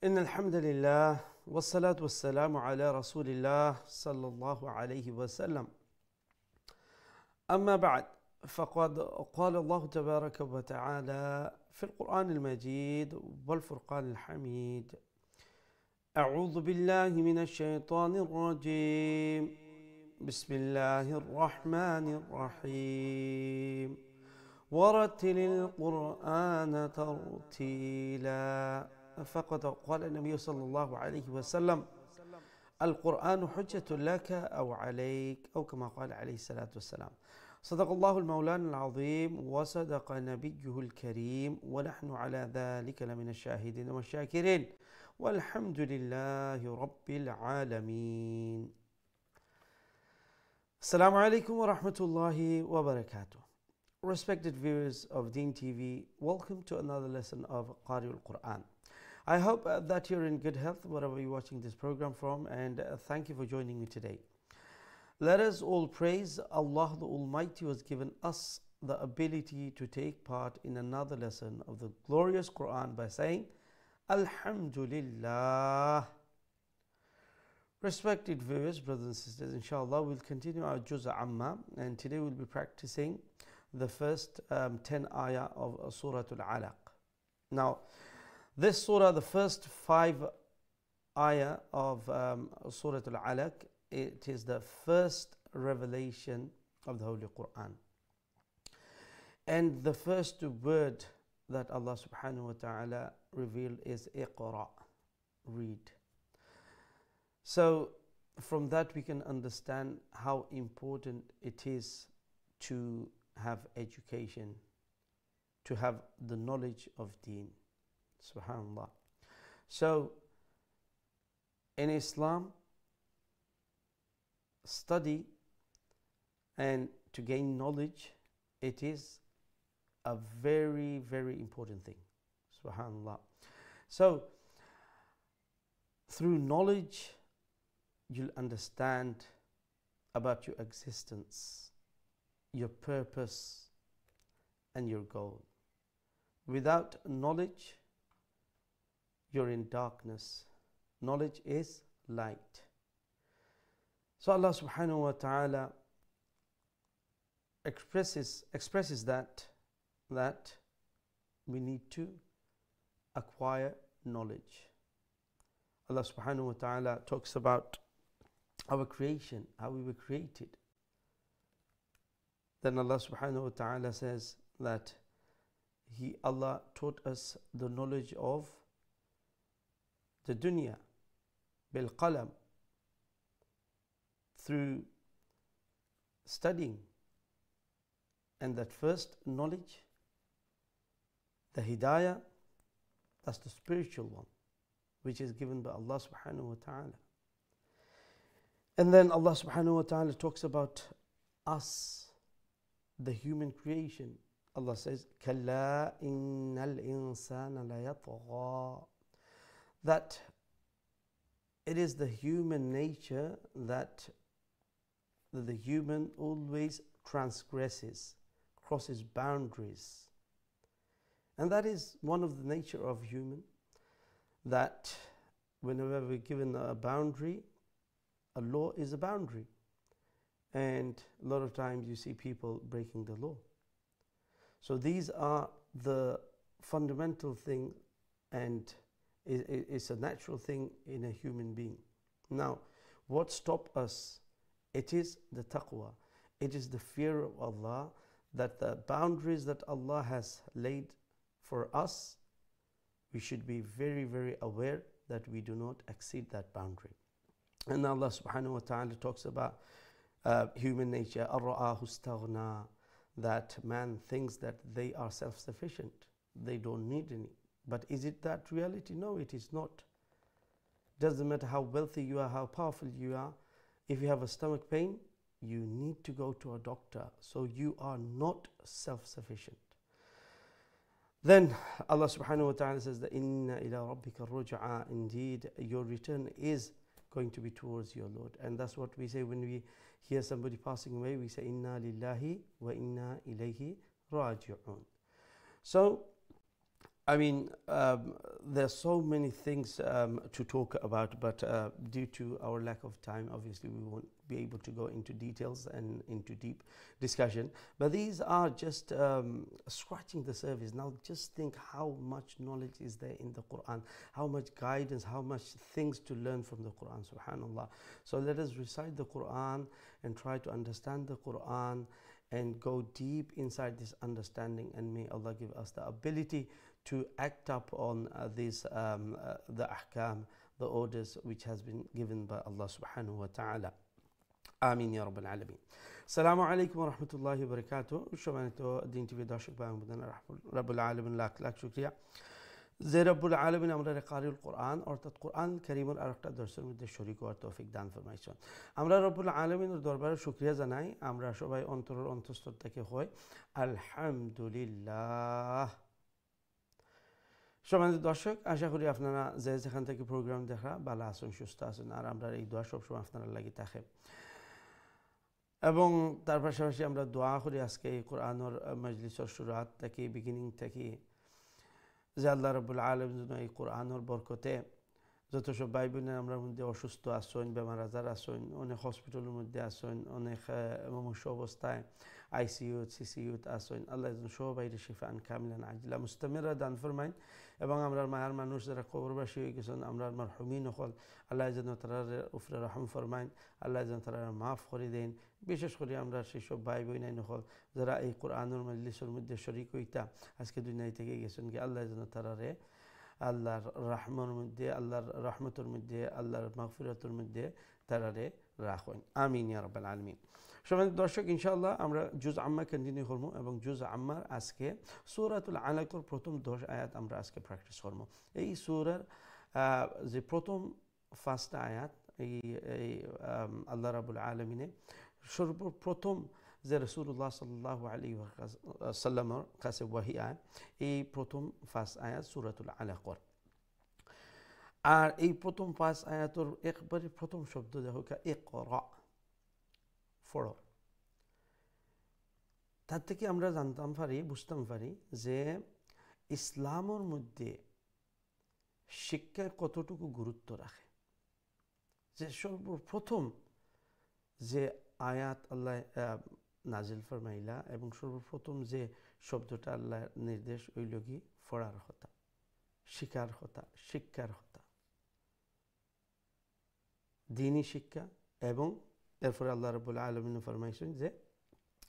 إن الحمد لله والصلاة والسلام على رسول الله صلى الله عليه وسلم. أما بعد، فقد قال الله تبارك وتعالى في القرآن المجيد والفرقان الحميد: أعوذ بالله من الشيطان الرجيم. بسم الله الرحمن الرحيم. ورتل القرآن ترتيلا. فقد قال النبي صلى الله عليه وسلم: القرآن حجة لك أو عليك، أو كما قال عليه الصلاة والسلام. صدق الله المولان العظيم وصدق نبيه الكريم، ونحن على ذلك لمن الشاهدين والشاكرين، والحمد لله رب العالمين. Assalamu alaikum wa rahmatullahi wa barakatuh. Respected viewers of Deen TV, welcome to another lesson of Qari al-Quran. I hope that you're in good health wherever you're watching this program from, and thank you for joining me today. Let us all praise Allah the Almighty, who has given us the ability to take part in another lesson of the glorious Quran by saying Alhamdulillah. Respected viewers, brothers and sisters, inshallah we'll continue our Juz' Amma, and today we'll be practicing the first 10 ayah of Surah Al-Alaq. Now, this surah, the first 5 ayah of Surah Al-Alaq, it is the first revelation of the Holy Quran. And the first word that Allah subhanahu wa ta'ala revealed is Iqra, read. So from that we can understand how important it is to have education, to have the knowledge of Deen. Subhanallah. So in Islam, study and to gain knowledge, it is a very, very important thing. Subhanallah. So through knowledge, you'll understand about your existence, your purpose, and your goal. Without knowledge, you're in darkness. Knowledge is light. So Allah subhanahu wa ta'ala expresses that we need to acquire knowledge. Allah subhanahu wa ta'ala talks about our creation, how we were created. Then Allah subhanahu wa ta'ala says that Allah taught us the knowledge of the dunya bil qalam, through studying. And that first knowledge, the hidayah, that's the spiritual one, which is given by Allah subhanahu wa ta'ala. And then Allah subhanahu wa ta'ala talks about us, the human creation. Allah says, Kalla innal insana la yatgha. That it is the human nature that the human always transgresses, crosses boundaries. And that is one of the nature of human, that whenever we're given a boundary, a law is a boundary. And a lot of times you see people breaking the law. So these are the fundamental thing, and it's a natural thing in a human being. Now, what stops us? It is the taqwa. It is the fear of Allah, that the boundaries that Allah has laid for us, we should be very, very aware that we do not exceed that boundary. And Allah subhanahu wa ta'ala talks about human nature, ar-ra'ahu istaghna, that man thinks that they are self-sufficient, they don't need any. But is it that reality? No, it is not. Doesn't matter how wealthy you are, how powerful you are. If you have a stomach pain, you need to go to a doctor. So you are not self-sufficient. Then Allah subhanahu wa ta'ala says that inna ila rabbika ruj'a, indeed your return is going to be towards your Lord. And that's what we say when we hear somebody passing away. We say inna lillahi wa inna ilayhi raji'un. So I mean, there's so many things to talk about, but due to our lack of time, obviously we won't be able to go into details and into deep discussion. But these are just scratching the surface. Now, just think how much knowledge is there in the Quran, how much guidance, how much things to learn from the Quran, subhanAllah. So let us recite the Quran and try to understand the Quran and go deep inside this understanding, and may Allah give us the ability to act up on the ahkam, the orders which has been given by Allah subhanahu wa ta'ala. Amin ya Rabbal Alameen. Assalamu alaikum wa rahmatullahi wa barakatuh. Shomane din TV dashik bang budan Rabbul Alamin lakh shukriya. যে রব্বুল আলামিন আমরা কারিউল কোরআন অর্থাৎ কোরআন কারীমের আরেকটা দর্শের মধ্যে শরীক হওয়ার তৌফিক দান ফরমাইছেন। আমরা রব্বুল আলামিনের দরবারে শুকরিয়া জানাই। আমরা সবাই অন্তরের অন্তঃস্থল থেকে হয় আলহামদুলিল্লাহ। সম্মানিত দর্শক, আশা করি আপনারা যে যেখান থেকে প্রোগ্রাম দেখা ভালো আছেন, সুস্থ আছেন, আর আমরা এই দোয়া সবসময় আপনারা লাগি থাকে। এবং তার পাশাপাশি আমরা দোয়া করি আজকে এই কোরআনের মজলিসের শুরুয়াত থেকে, বিগিনিং থেকে, যে আল্লাহ রাব্বুল আলামিন যেন এই কোরআনের বরকতে যত সব ভাই বোনের আমরা মধ্যে অসুস্থ আছেন, বেমার আজার আছেন, অনেক হসপিটালের মধ্যে আছেন, অনেক মুমূর্ষ অবস্থায় আইসিইউ সিসিইউত আছেন, আল্লাহ যেন সবাই শিফান কামিলান আজিলা মুস্তামিরা দান ফরমাইন। এবং আমরা মায়ার মানুষ যারা কবরবাসী হয়ে গেছেন, আমরা মারহুমিন হল, আল্লাহ যেন তারা উফরে রহম ফরমাইন, আল্লাহ যেন তারা মাফ করে দেন। বিশেষ করে আমরা সেই সব ভাই বোনাই নকল যারা এই কোরআনের মজলিসের মধ্যে শরীক হইতা আজকে দুনিয়া থেকে গেছেন, কি আল্লাহ যেন তারারে আল্লাহর রহমতের মধ্যে, আল্লাহর রহমতের মধ্যে, আল্লাহর মাগফিরাতের মধ্যে তারারে রাখেন। আমিন ইয়া রাব্বাল আলামিন। সম্মানিত দর্শক, ইনশাআল্লাহ আমরা জুজ আম্মা কন্টিনিউ করব এবং জুজ আম্মার আজকে সূরাতুল আলাকের প্রথম 10 আয়াত আমরা আজকে প্র্যাকটিস করব। এই সূরার যে প্রথম 5 আয়াত, এই আল্লাহ রাব্বুল আলামিনে সর্বপ্রথম যে রাসূলুল্লাহ সাল্লাল্লাহু আলাইহি ওয়াসাল্লামের কাছে ওয়াহি আয়, এই প্রথম 5 আয়াত সূরাতুল আলাকর। আর এই প্রথম 5 আয়াতের একবারে প্রথম শব্দ দেখো ইকরা, পড়ো। তার থেকে আমরা জানতাম পারি, বুঝতাম পারি যে ইসলামের মধ্যে শিক্ষা কতটুকু গুরুত্ব রাখে। যে সর্বপ্রথম যে আয়াত আল্লাহ নাজিল ফরমাইলা এবং সর্বপ্রথম যে শব্দটা আল্লাহ নির্দেশ হইল কি পড়ার কথা, শিকার কথা, শিক্ষার কথা, দ্বীনি শিক্ষা। এবং এরপরে আল্লাহ রাব্বুল আলামিন ফরমাইছেন যে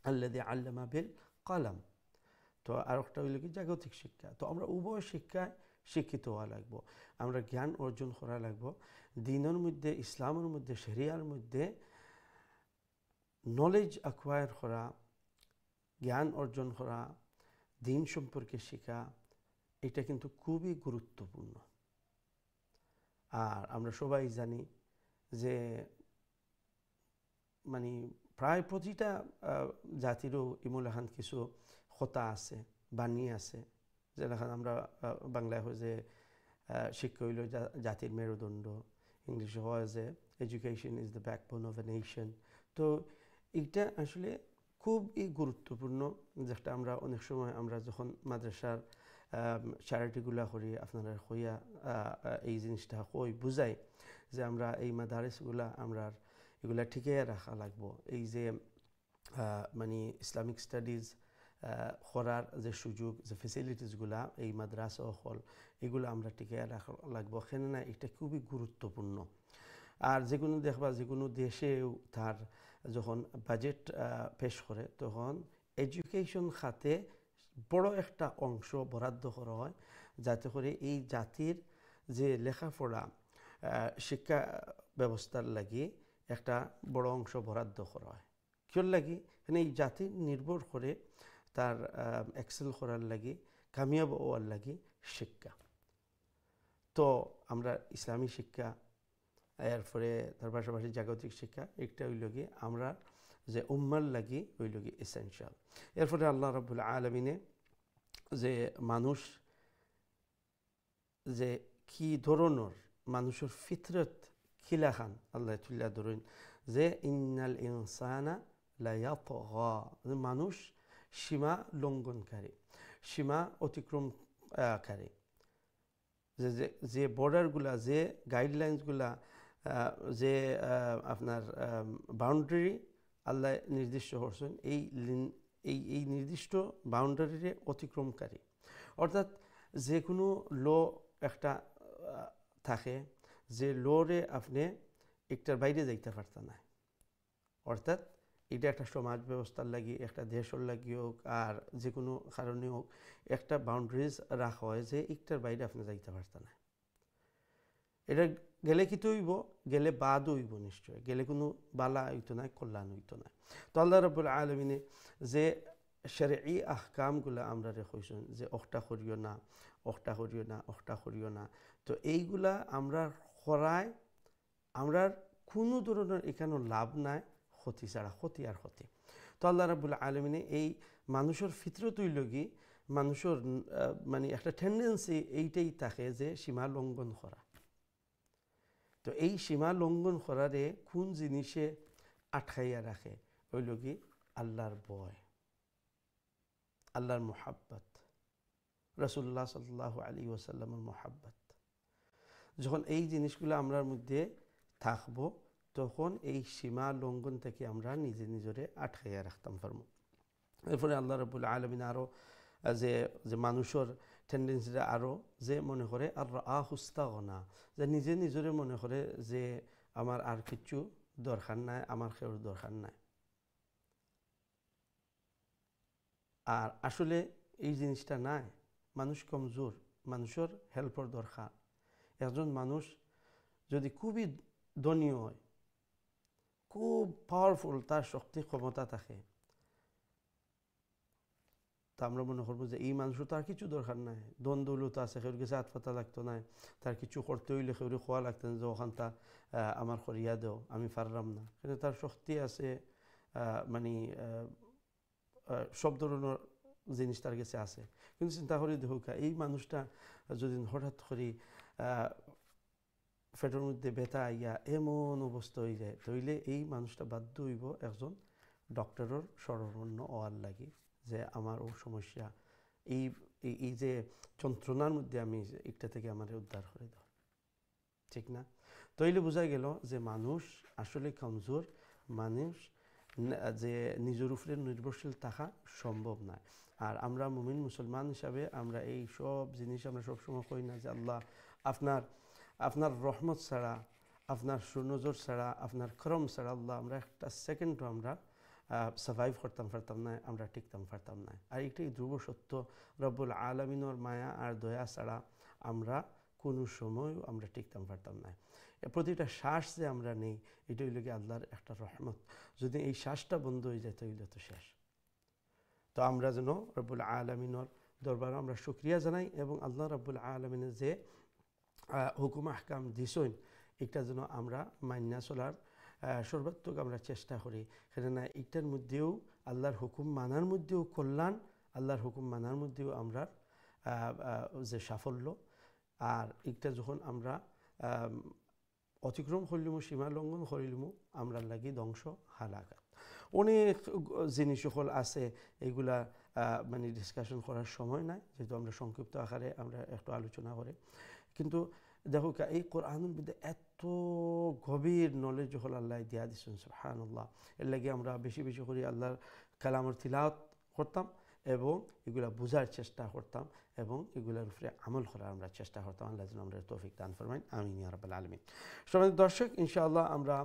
আল্লাযী আল্লামা বিল কলম। তো আর একটা হইল কি জাগতিক শিক্ষা। তো আমরা উভয় শিক্ষায় শিক্ষিত হওয়া লাগবো, আমরা জ্ঞান অর্জন করা লাগবো। দ্বীনের মধ্যে, ইসলামের মধ্যে, শরিয়ার মধ্যে নলেজ অ্যাকোয়ার করা, জ্ঞান অর্জন করা, দ্বীন সম্পর্কে শেখা, এটা কিন্তু খুবই গুরুত্বপূর্ণ। আর আমরা সবাই জানি যে মানে প্রায় প্রতিটা জাতিরও ইমুলাহান কিছু কথা আছে, বাণী আছে, যেখানে আমরা বাংলায় হয় যে শিক্ষা হইল জাতির মেরুদণ্ড, ইংলিশে হয় যে education is the backbone of a nation. তো এইটা আসলে খুবই গুরুত্বপূর্ণ, যেটা আমরা অনেক সময় আমরা যখন মাদ্রাসার চ্যারিটিগুলা করি, আপনারা হইয়া এই জিনিসটা কই বুঝাই যে আমরা এই মাদারিসগুলা আমরা এগুলা ঠিকই রাখা লাগবো। এই যে মানে ইসলামিক স্টাডিজ করার যে সুযোগ, যে ফেসিলিটিসগুলা এই মাদ্রাসা হল, এগুলো আমরা ঠিকই রাখা লাগবো। কেননা এটা খুবই গুরুত্বপূর্ণ। আর যে কোনো দেখবা যে কোনো দেশেও তার যখন বাজেট পেশ করে তখন এডুকেশন খাতে বড় একটা অংশ বরাদ্দ করা হয়, যাতে করে এই জাতির যে লেখাপড়া শিক্ষা ব্যবস্থার লাগি একটা বড় অংশ বরাদ্দ করা হয়। কিয় লাগি? মানে এই জাতি নির্ভর করে তার এক্সেল করার লাগি, কামিয়াব হওয়ার লাগি শিক্ষা। তো আমরা ইসলামী শিক্ষা, এরপরে তার পাশাপাশি জাগতিক শিক্ষা, একটা হইল কি আমরা যে উম্মার লাগি হইল কি এসেনশিয়াল। এরপরে আল্লাহ রাব্বুল আলামিনে যে মানুষ যে কি ধরনের মানুষের ফিতরত খিলাখান আল্লাহ তুল্লাহ ধরেন যে ইন্নাল ইনসানা লা ইয়াতগা, মানুষ সীমা লঙ্ঘনকারী, সীমা অতিক্রম কারে, যে বর্ডারগুলা, যে গাইডলাইন্সগুলা, যে আপনার বাউন্ডারি আল্লাহ নির্দিষ্ট করছেন, এই নির্দিষ্ট বাউন্ডারিরে অতিক্রমকারী। অর্থাৎ যে কোনো ল একটা থাকে, যে লরে আপনি একটার বাইরে যাইতে পারতেন না। অর্থাৎ এটা একটা সমাজ ব্যবস্থার লাগি, একটা দেশের লাগি হোক, আর যে কোনো কারণে হোক, একটা বাউন্ডারিজ রাখা হয় যে একটার বাইরে আপনি যাইতে পারতেন না। এটা গেলে কি হইব, গেলে বাদও হইব, নিশ্চয় গেলে কোনো বালা হইতো না, কল্যাণ হইতো না। তো আল্লাহ রাব্বুল আলামিনে যে শরঈ আহকামগুলো আমরা রেখেছেন, যে অখটা করিও না, অখটা করিও না, অখটা করিও না, তো এইগুলা আমরা করায় আমরা কোনো ধরনের এখানে লাভ নাই, ক্ষতি ছাড়া, ক্ষতি আর ক্ষতি। তো আল্লাহ রাব্বুল আলামিনে এই মানুষের ফিতরত হইল কি, মানুষের মানে একটা টেন্ডেন্সি এইটাই থাকে যে সীমা লঙ্ঘন করা। তো এই সীমা লঙ্ঘন করারে কোন জিনিসে আটকাইয়া রাখে, হইল কি আল্লাহর ভয়, আল্লাহর মোহাব্বত, রাসূলুল্লাহ সাল্লাল্লাহু আলাইহি ওয়াসাল্লামের মোহাব্বত। যখন এই জিনিসগুলো আমরার মধ্যে থাকবো, তখন এই সীমা লঙ্ঘন থেকে আমরা নিজে নিজরে আটকাইয়া রাখতাম পারবো। এরপরে আল্লাহ রাব্বুল আলামিন আরও যে মানুষের টেন্ডেন্সিটা আরও যে মনে করে আর আহুস্তাগনা, যে নিজে নিজরে মনে করে যে আমার আর কিছু দরকার নাই, আমার কেউর দরকার নাই। আর আসলে এই জিনিসটা নাই, মানুষ কমজোর, মানুষের হেল্পর দরকার। একজন মানুষ যদি খুবই ধনী হয়, খুব পাওয়ারফুল, তার শক্তি ক্ষমতা থাকে, তা আমরা মনে করবো যে এই মানুষের তো আর কিছু দরকার নাই, দন দৌলত আছে, কেউ কাছে হাত পাতা লাগতো না, তার কিছু করতে হইলে কেউ খোয়া লাগতেন যে ওখানটা আমার করিয়া দেও, আমি পারলাম না। কিন্তু তার শক্তি আছে, মানে সব ধরনের জিনিস তার কাছে আছে। কিন্তু চিন্তা করি দেখুক, এই মানুষটা যদি হঠাৎ করে পেটের মধ্যে ব্যথা আইয়া এমন অবস্থা হয়ে যায়, তাইলে এই মানুষটা বাধ্য হইব একজন ডক্টরের শরণাপন্ন হওয়ার লাগে, যে আমার ও সমস্যা, এই যে যন্ত্রণার মধ্যে আমি একটা থেকে আমার উদ্ধার করে দাও, ঠিক না? তাইলে বোঝা গেল যে মানুষ আসলে কমজোর, মানুষ যে নিজের উপরে নির্ভরশীল থাকা সম্ভব নয়। আর আমরা মুমিন মুসলমান হিসাবে আমরা এই সব জিনিস আমরা সবসময় কই না যে আল্লাহ আপনার রহমত ছাড়া, আপনার সুনজর ছাড়া, আপনার করম ছাড়া আল্লাহ আমরা একটা সেকেন্ডও আমরা সার্ভাইভ করতাম পারতাম না, আমরা টিকতাম পারতাম না। আর এটাই ধ্রুব সত্য, রব্বুল আলামিনের মায়া আর দয়া ছাড়া আমরা কোনো সময়ও আমরা টিকতাম পারতাম না। প্রতিটা শ্বাস যে আমরা নেই, এটা হইল কি আল্লাহর একটা রহমত। যদি এই শ্বাসটা বন্ধ হয়ে যায় তাহলে তো শেষ। তো আমরা যেন রব্বুল আলামিনের দরবারে আমরা শুকরিয়া জানাই, এবং আল্লাহ রব্বুল আলামিনের যে হুকুম আহকাম দিছেন, এটা যেন আমরা মান্যা চলার সর্বাত্মক আমরা চেষ্টা করি। কেননা এটার মধ্যেও আল্লাহর হুকুম মানার মধ্যেও কল্যাণ, আল্লাহর হুকুম মানার মধ্যেও আমরা যে সাফল্য। আর এটা যখন আমরা অতিক্রম করিলিমু, সীমা লঙ্ঘন করিলিমু, আমরা লাগি ধ্বংস হালাকাত। অনেক জিনিস সকল আছে, এগুলা মানে ডিসকাশন করার সময় নাই, যেহেতু আমরা সংক্ষিপ্ত আকারে আমরা একটু আলোচনা করে। কিন্তু দেখো এই কোরআনের মধ্যে এত গভীর নলেজ যখন আল্লাহ দিয়া দিচ্ছেন, সুবহানাল্লাহ। এর লাগে আমরা বেশি বেশি করে আল্লাহর কালামের তিলাওয়াত করতাম, এবং এগুলা বোঝার চেষ্টা করতাম, এবং এগুলোর উপরে আমল করার আমরা চেষ্টা করতাম। আল্লাহ যেন আমরা তৌফিক দান ফরমাইন, আমিন ইয়া রাব্বাল আলামিন। সম্মানিত দর্শক, ইনশাআল্লাহ আমরা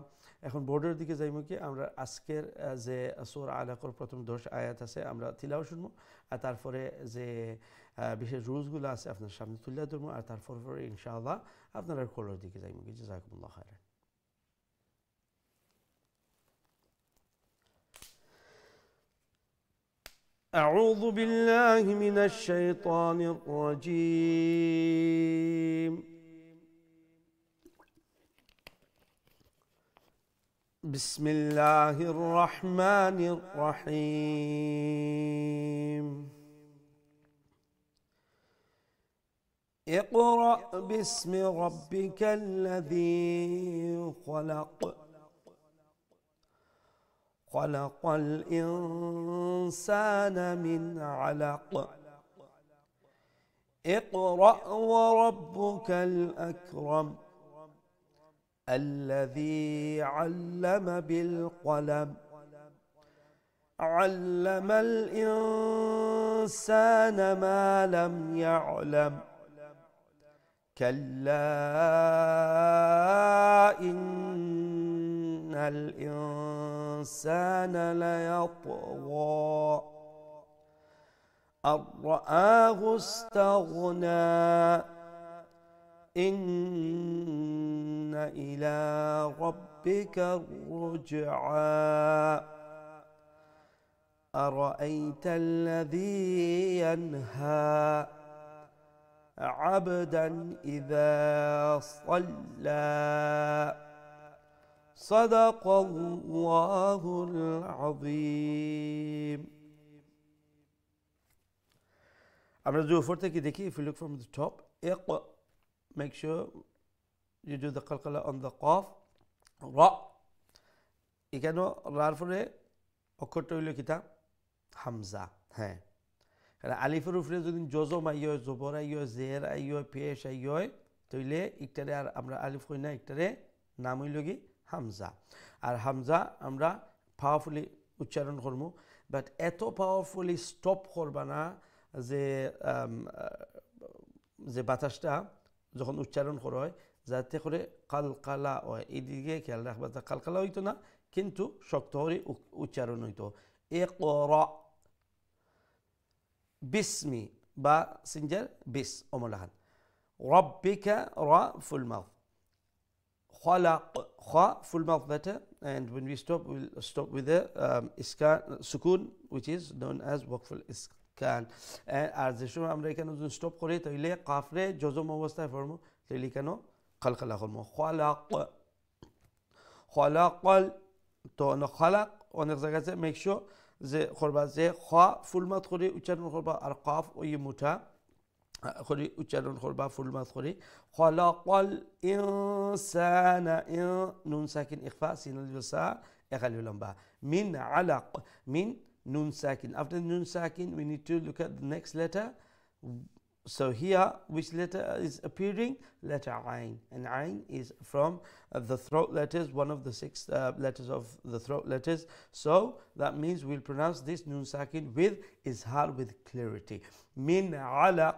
এখন বোর্ডের দিকে যাইব কি, আমরা আজকের যে সূরা আলাকর প্রথম 10 আয়াত আছে আমরা তিলাওয়াত শুনবো, আর তারপরে যে বিশেষ রুলসগুলো আছে আপনার সামনে তুলে ধরবো, আর তারপরে ইনশাআল্লাহ আপনারা কলের দিকে যাইব কি। জাযাকুমুল্লাহ খায়রান। أعوذ بالله من الشيطان الرجيم. بسم الله الرحمن الرحيم. اقرأ باسم ربك الذي خلق، خلق الإنسان من علق، اقرأ وربك الأكرم الذي علم بالقلم علم الإنسان ما لم يعلم كلا إن الإنسان ليطغى أن رآه استغنى إن إلى ربك الرجعى أرأيت الذي ينهى عبدا إذا صلى صدق الله العظيم. আমরা যদি উপর থেকে দেখি, if you look from the top, make sure you do the qalqala on the qaf, ra, এখানে রার পরে অক্ষরটা হইল কিতা হামজা। হ্যাঁ, কারণ আলিফের উপরে যদি জজম আইয়, জবর আইয়, জের আইয়, পেশ আইয়, তইলে একটারে আর আমরা আলিফ কই না, একটারে নাম হইল কি হামজা। আর হামজা আমরা পাওয়ারফুলি উচ্চারণ করবো, বাট এত পাওয়ারফুলি স্টপ করবা না যে যে বাতাসটা যখন উচ্চারণ করা হয় যাতে করে কালকালা হয়, এইদিকে খেয়াল রাখবা। কালকালা হইতো না, কিন্তু শক্ত করে উচ্চারণ হইতো। ইকরা বিসমি বা সিনজার বিস অমলাহান, রব্বিকা রা ফুল mouth, خلق خا full mouth letter, and when we stop we'll stop with the iskan sukun, which is known as waqful iskan. আর যে সময় আমরা এখানে যদি স্টপ করি তাহলে কাফরে জজম অবস্থায় পড়বো, তাহলে কেন খালখালা করবো খালাক খালাকাল। তো খালাক অনেক জায়গাতে মেক শিওর যে করবা যে খা ফুল মাউথ করে উচ্চারণ করবা, আর কাফ ওই মুঠা করে উচ্চারণ করবা ফুল মাউথ করে। খালাকাল ইনসানা, নুন সাকিন ইখফা, সিন আলিফ সা এক আলিফ লম্বা। মিন আলাক, মিন nun sakin. After nun sakin we need to look at the next letter. So here which letter is appearing? Letter Ain, and Ain is from the throat letters, one of the 6 letters of the throat letters. So that means we'll pronounce this nun sakin with izhar, with clarity. Min alaq,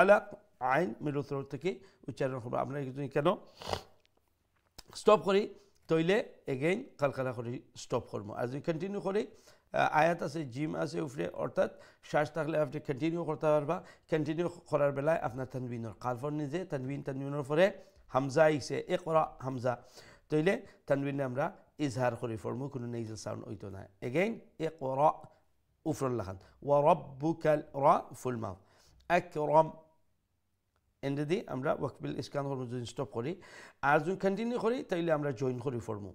alaq Ain middle throat থেকে উচ্চারণ করব। আমরা কেন stop করি তইলে again কালকালা করে stop করব। আর যদি continue করি আয়াত আছে, জিম আছে উপরে, অর্থাৎ শ্বাস থাকলে আপনি কন্টিনিউ করতে পারবা। কন্টিনিউ করার বেলায় আপনার তানবিনের কালফর নিজে তানবিনের পরে হামজা আইছে, ইকরা হামজা, তইলে তানবিনে আমরা ইজহার করি ফরমু, কোনো নেজেল সাউন্ড হইতো না। এগেইন ইকরা উফরুল লাখান, ওয়া রাব্বুকাল রা ফুল মাউথ, আকরাম এন্ড দি আমরা ওয়াকবিল ইসকান করব যদি স্টপ করি। আর যদি কন্টিনিউ করি তাইলে আমরা জয়েন করি ফরমু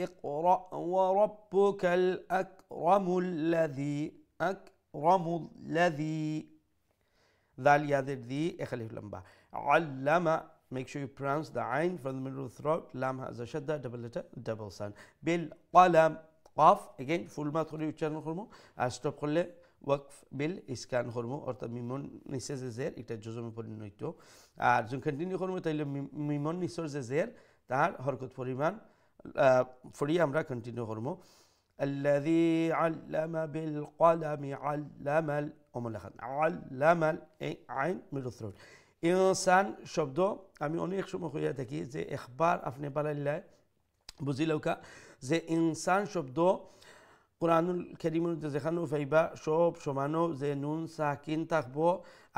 اقرأ وربك الأكرم الذي أكرم الذي ذال يادر ذي اخليف لمبا علم. Make sure you pronounce the ain from the middle of the throat. Lam has a shadda, double letter, double sound. بالقلم قاف again full mouth করে উচ্চারণ করব। আর স্টপ করলে ওয়াকফ বিল ইসকান করব, অর্থাৎ মিমন নিচে যে জের এটা জজমে পরিণত। আর যদি কন্টিনিউ করব তাহলে মিমন নিচের যে জের তার হরকত পরিমাণ ফরিয়ে আমরা কন্টিনিউ করবো। আল্লাযী আল্লামা বিল কলামি আল্লামাল ওমলাখান আল্লামাল, এই আইন মিডল থ্রোট। ইনসান শব্দ আমি অনেক সময় হইয়া থাকি যে একবার আপনি বালাইলাই বুঝিলৌকা যে ইনসান শব্দ কোরআনুল কারীমের যেখানেও পাইবা সব সমানো যে নুন সাকিন থাকবো,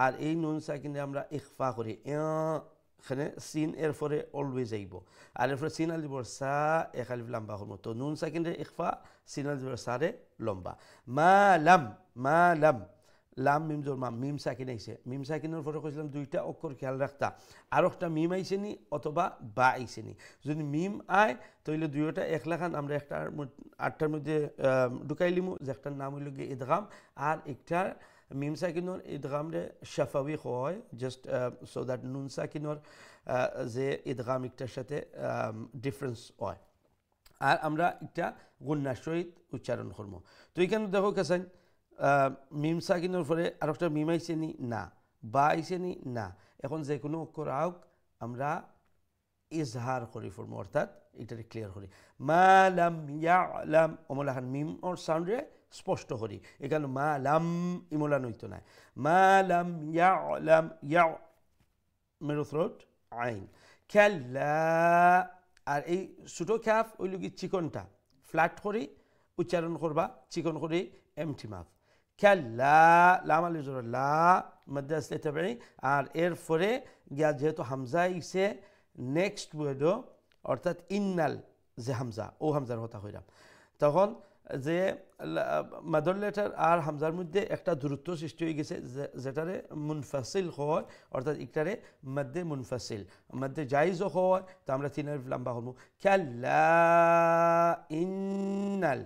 আর এই নুন সাকিনে আমরা ইখফা করি, এখানে সিন এর পরে অলওয়েজ আইব, আর এরপরে সিন আল দিবর সা এক আলিফ লম্বা হল, তো নুন সাকিনের ইখফা, সিন আল দিবর সারে লম্বা। মা লাম, মা লাম, লাম মিম জোর মা, মিম সাকিন আইছে, মিম সাকিনের পরে কইছিলাম দুইটা অক্ষর খেয়াল রাখতা, আর একটা মিম আইছে নি অথবা বা আইছে নি। যদি মিম আয় তাহলে দুইটা এক লেখান আমরা একটা আটটার মধ্যে ঢুকাইলিমু, যে একটার নাম হইল গিয়ে ইদগাম, আর একটা মিম সাকিনোর ইদগামরে শাফাওয়ি হয়, জাস্ট সো দ্যাট নুন সাকিনোর যে ইদগাম একটার সাথে ডিফারেন্স হয়, আর আমরা একটা গুন্নার সহিত উচ্চারণ করবো। তো এখানে দেখো কেছেন মিম সাকিনোর পরে আর একটা মিম আইছে নি না, বা আইসেনি না এখন যে কোনো অক্ষর আউক আমরা ইজহার করি ফরমু অর্থাৎ এটারে ক্লিয়ার করি মা লাম ইয়ালাম অমলাখান মিম ওর সাউন্ডে স্পষ্ট করি এখানে মা লাম ইমলান হইতো না মা লাম ইয়ালাম ইয়া মেরো থ্রোট আইন খেলা আর এই ছোটো খ্যাফ ওই লুকি চিকনটা ফ্ল্যাট করি উচ্চারণ করবা চিকন করি এমটি মাফ খেলা লাম আলি জোর লা মধ্যে আসলে তবে আর এর পরে গিয়া যেহেতু হামজা ইসে নেক্সট ওয়ার্ডও অর্থাৎ ইন্নাল যে হামজা ও হামজার কথা হইলাম তখন যে মাদর লেটার আর হামজার মধ্যে একটা দূরত্ব সৃষ্টি হয়ে গেছে যেটারে মুনফাসিল হয় অর্থাৎ একটারে মধ্যে মুনফাসিল মধ্যে জাইজও হয় তো আমরা তিনের লম্বা হবো খেলা ইন্নাল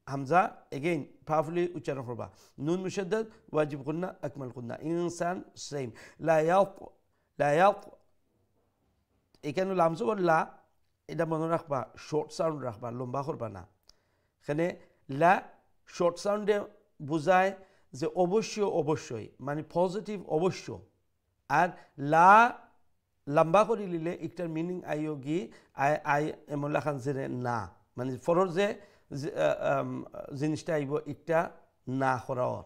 হামজা এগেইন পাওয়ারফুলি উচ্চারণ করবা নুন মুশাদ্দাদ ওয়াজিব কুন্না আকমাল কুন্না ইনসান সেম লায়াত এখানে লামজবর লা এটা মনে রাখবা শর্ট সাউন্ড রাখবা লম্বা করবা না এখানে লা শর্ট সাউন্ডে বোঝায় যে অবশ্যই মানে পজিটিভ অবশ্য আর লা লম্বা করে নিলে একটার মিনিং আইও গি আই এমন লেখান যে না মানে ফরর যে জিনিসটা আইব একটা না করার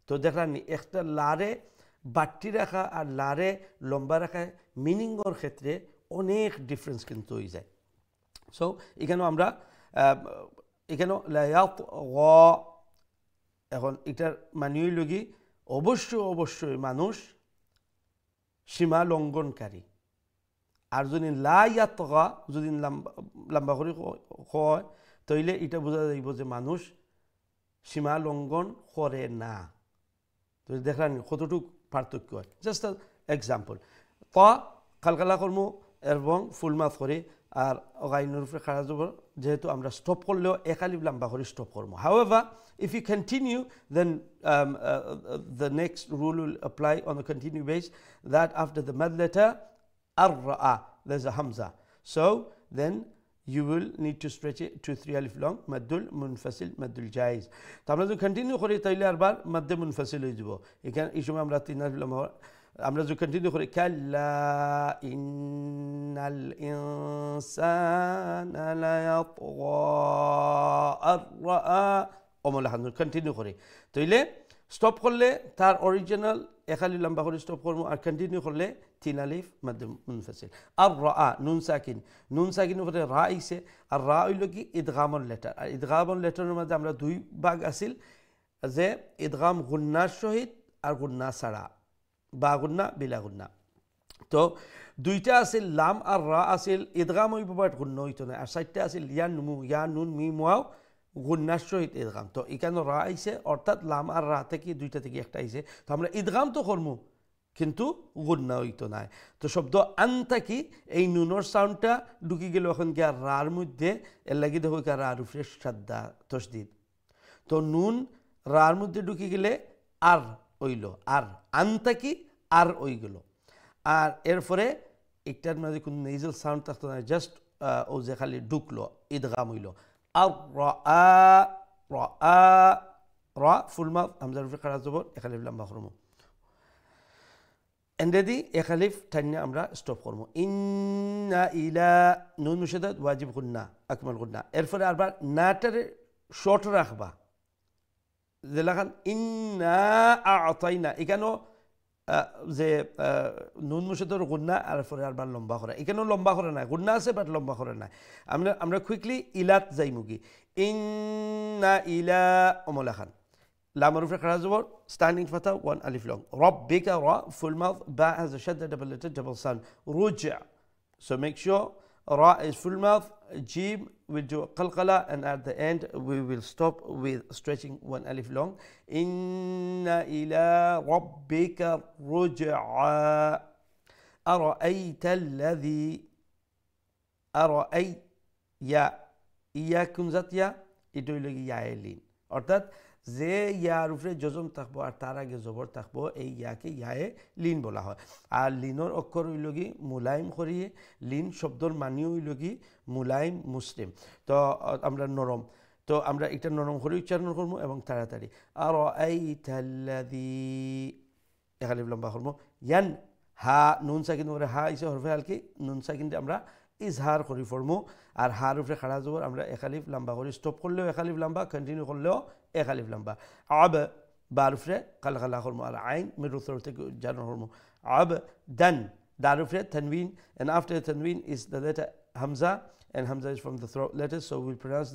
তো দেখলাম একটা লারে বাট্টি রাখা আর লারে লম্বা রাখা মিনিংয়ের ক্ষেত্রে অনেক ডিফারেন্স কিন্তু হয়ে যায় সো এখানেও আমরা এখানেও লায়াত এখন এটার মানিয়ে লগি অবশ্যই মানুষ সীমা লঙ্ঘনকারী আর যদি লায়াত যদি লম্বা করে হয় তাইলে এটা বোঝা যাইব যে মানুষ সীমা লঙ্ঘন করে না তো দেখলেন কতটুকু পার্থক্য হয় জাস্ট এক্সাম্পল ক কালকালা কর্ম এবং ফুল মাফ করে আর গাইনের উপরে খাড়া যাব যেহেতু আমরা স্টপ করলেও একালি লম্বা করে স্টপ করবো however if you continue then the next rule will apply on a continue base that after the mad letter ar-ra'a there's a hamza so then you will need to stretch it to 3 alif long maddul munfasil maddul jaiz তো আমরা যদি continue করি তাইলে আরবার মাদ্দে মুনফাসিল হয়ে যাব এখানে এই সময় আমরা 3 আলিফ লম্বা আমরা যদি কন্টিনিউ করি কাল্লা ইন্নাল ইনসানা লায়াতগা আর-রাআ ওমলাহান কন্টিনিউ করি তাইলে স্টপ করলে তার অরিজিনাল একালি লম্বা করে স্টপ করবো আর কন্টিনিউ করলে 3 আলিফ মাদ্দে মুনফাসিল আর-রাআ নুন সাকিন উপরে রা আইছে আর রা হইল কি ইদগামুল লেটার আর ইদগামুল লেটারের মধ্যে আমরা দুই ভাগ আছিল যে ইদগাম গুন্নার সহিত আর গুন্না ছাড়া বা গুন্না বিলা গুন্না তো দুইটা আছিল লাম আর রা আছিল ইদগাম হইব বাট গুন্না হইতো না আর চারটা আছিল ইয়া নুন মিম ওয়াও গুন্নার সহিত ইদগাম তো এখানে রা আইছে অর্থাৎ লাম আর রা থেকে দুইটা থেকে একটা আইছে তো আমরা ইদগাম তো করবো কিন্তু গুন্না হইতো না তো শব্দ আনতাকি এই নুনর সাউন্ডটা ঢুকি গেল এখন গিয়া রার মধ্যে এর লাগি দেখো রার উপরে সাদ্দা তসদিদ তো নুন রার মধ্যে ঢুকি গেলে আর ওইল আর আনতাকি আর ওই গেল আর এরপরে একটার মধ্যে কোনো নেজেল সাউন্ড থাকতো না জাস্ট ও যে খালি ঢুকলো ইদগাম হইল আর রা ফুল মাফ হামজার উপরে খাড়া জবর এখালি লম্বা করবো এন্ডেদি এখালিফ টাইনে আমরা স্টপ করবো ইন্না ইলা নুন মুশাদ্দাদ ওয়াজিব গুন্না আকমাল গুন্না এরপরে আবার নাটারে শর্ট রাখবা যেলাখান ইন্না আতাইনা এখানেও যে নুন মুশাদ্দার গুন্না আর পরে আবার লম্বা করা এখানেও লম্বা করে নাই গুন্না আছে বাট লম্বা করে নাই আমরা কুইকলি ইলাত যাইমুগি ইন্না ইলা অমলাখান লামের উপরে খাড়া জবর standing fatha 1 alif long rabbika ra full mouth ba has a shadda double letter double sound ruja so make sure ra is full mouth jim will do qalqala and at the end we will stop with stretching 1 alif long inna ila rabbika ruj'a ara'ayta alladhi ara'ay ya iyakum zatya idologi ya elin অর্থাৎ যে ইয়ার উপরে যজম থাকবো আর তার আগে জবর থাকবো এই ইয়াকে ইয়ায়ে লিন বলা হয় আর লিনর অক্ষর হইলগি মুলাইম করিয়ে লিন শব্দর মানিও হইলগি মুলাইম মুসলিম তো আমরা নরম তো আমরা এটা নরম করে উচ্চারণ করবো এবং তাড়াতাড়ি আর এই তাল্লাদি এক আলিফ লম্বা করবো ইয়ান হা নুন সাকিন ওরে হা ইসে হরফে হালকি নুন সাকিনটা আমরা ইজহার করি ফরমু আর হার উপরে খাড়া জবর আমরা এক আলিফ লম্বা করি স্টপ করলেও এক আলিফ লম্বা কন্টিনিউ করলেও এক আলিফ লম্বা আব বার উপরে কালকালা করবো আর আইন মেরুতর থেকে জানো করবো আব দান দার উপরে tanween and after tanween is the letter hamza and hamza is from the throat letters so we pronounce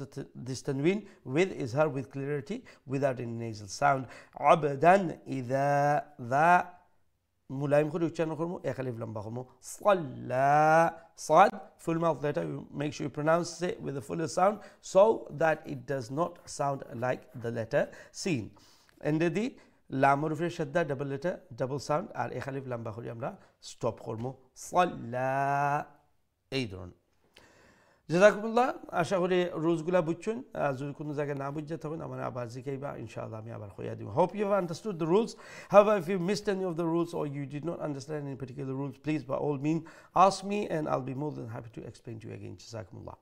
this tanween with izhar with clarity without any nasal sound abdan idha dha ملايم خلي وتشانو خرمو এক আলিফ লম্বা করবো صلى صاد full mouth letter you make sure you pronounce it with a fuller sound so that it does not sound like the letter seen and the লামর উপরে শদ্দা double letter double sound আর এক আলিফ লম্বা করে আমরা stop করবো صلى এই ধরুন জাযাকুমুল্লাহ আশা করি রুলসগুলা বুঝছেন যদি কোনো জায়গায় না বুঝতে থাকেন আমার আবার জিজ্ঞাসা ইনশাআল্লাহ আমি আবার কইয়া দিব hope you have understood the rules however if you missed any of the rules or you did not understand any particular rules please by all means ask me and I'll be more than happy to explain to you again জাযাকুমুল্লাহ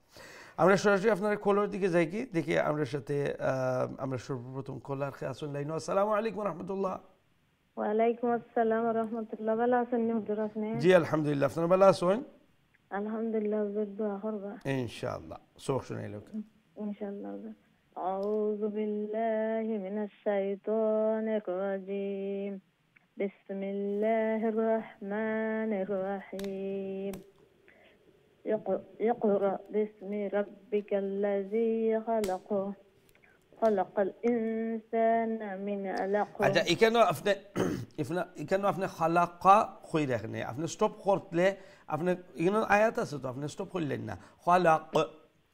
আমরা সরাসরি আপনার কলার দিকে যাই কি দেখি আমরা সাথে আমরা সর্বপ্রথম কলার আসুন লাইন আসসালামু আলাইকুম ওয়া রাহমাতুল্লাহ ওয়া আলাইকুম আসসালাম ওয়া রাহমাতুল্লাহ ভালো আছেন হুজুর আপনি জি আলহামদুলিল্লাহ আপনারা ভালো আছেন আলহামদুলিল্লাহ হুজুর দোয়া করবা ইনশাআল্লাহ সব শুনাই লোক ইনশাআল্লাহ আউযু বিল্লাহি মিনাশ শাইতানির রাজীম বিসমিল্লাহির রহমানির রহিম اقرأ باسم ربك الذي خلق خلق الإنسان من علق আচ্ছা এখানে আপনি খালাকা কই রাখেন আপনি স্টপ করলে আপনি এখানে আয়াত আছে তো আপনি স্টপ করলেন না খালাক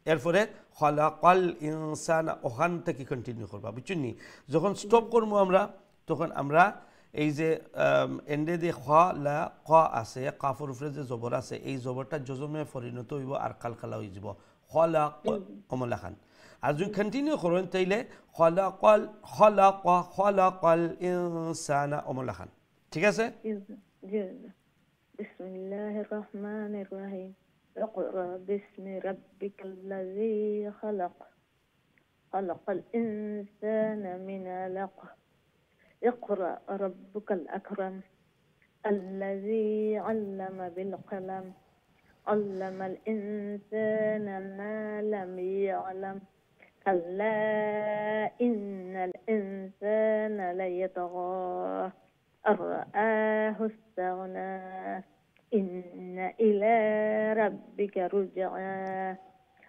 এরপরে খালাকাল ইনসান ওখান থেকে কন্টিনিউ করবা বুঝছেন নি যখন স্টপ করবো আমরা তখন আমরা এই যে এন্ডে দিয়ে খ লা ক আছে কাফর উপরে যে জবর আছে এই জবরটা জজমে পরিণত হইব আর কালকালা হয়ে যাব খালাক অমলা খান আর যদি কন্টিনিউ করেন তাইলে খালাকাল ইনসানা অমলা খান ঠিক আছে বিসমিল্লাহির রহমানির রহিম اقرأ باسم ربك الذي خلق خلق الإنسان من علق اقرأ ربك الأكرم الذي علم بالقلم علم الإنسان ما لم يعلم كلا إن الإنسان ليطغى أن رآه استغنى إن إلى ربك رجعا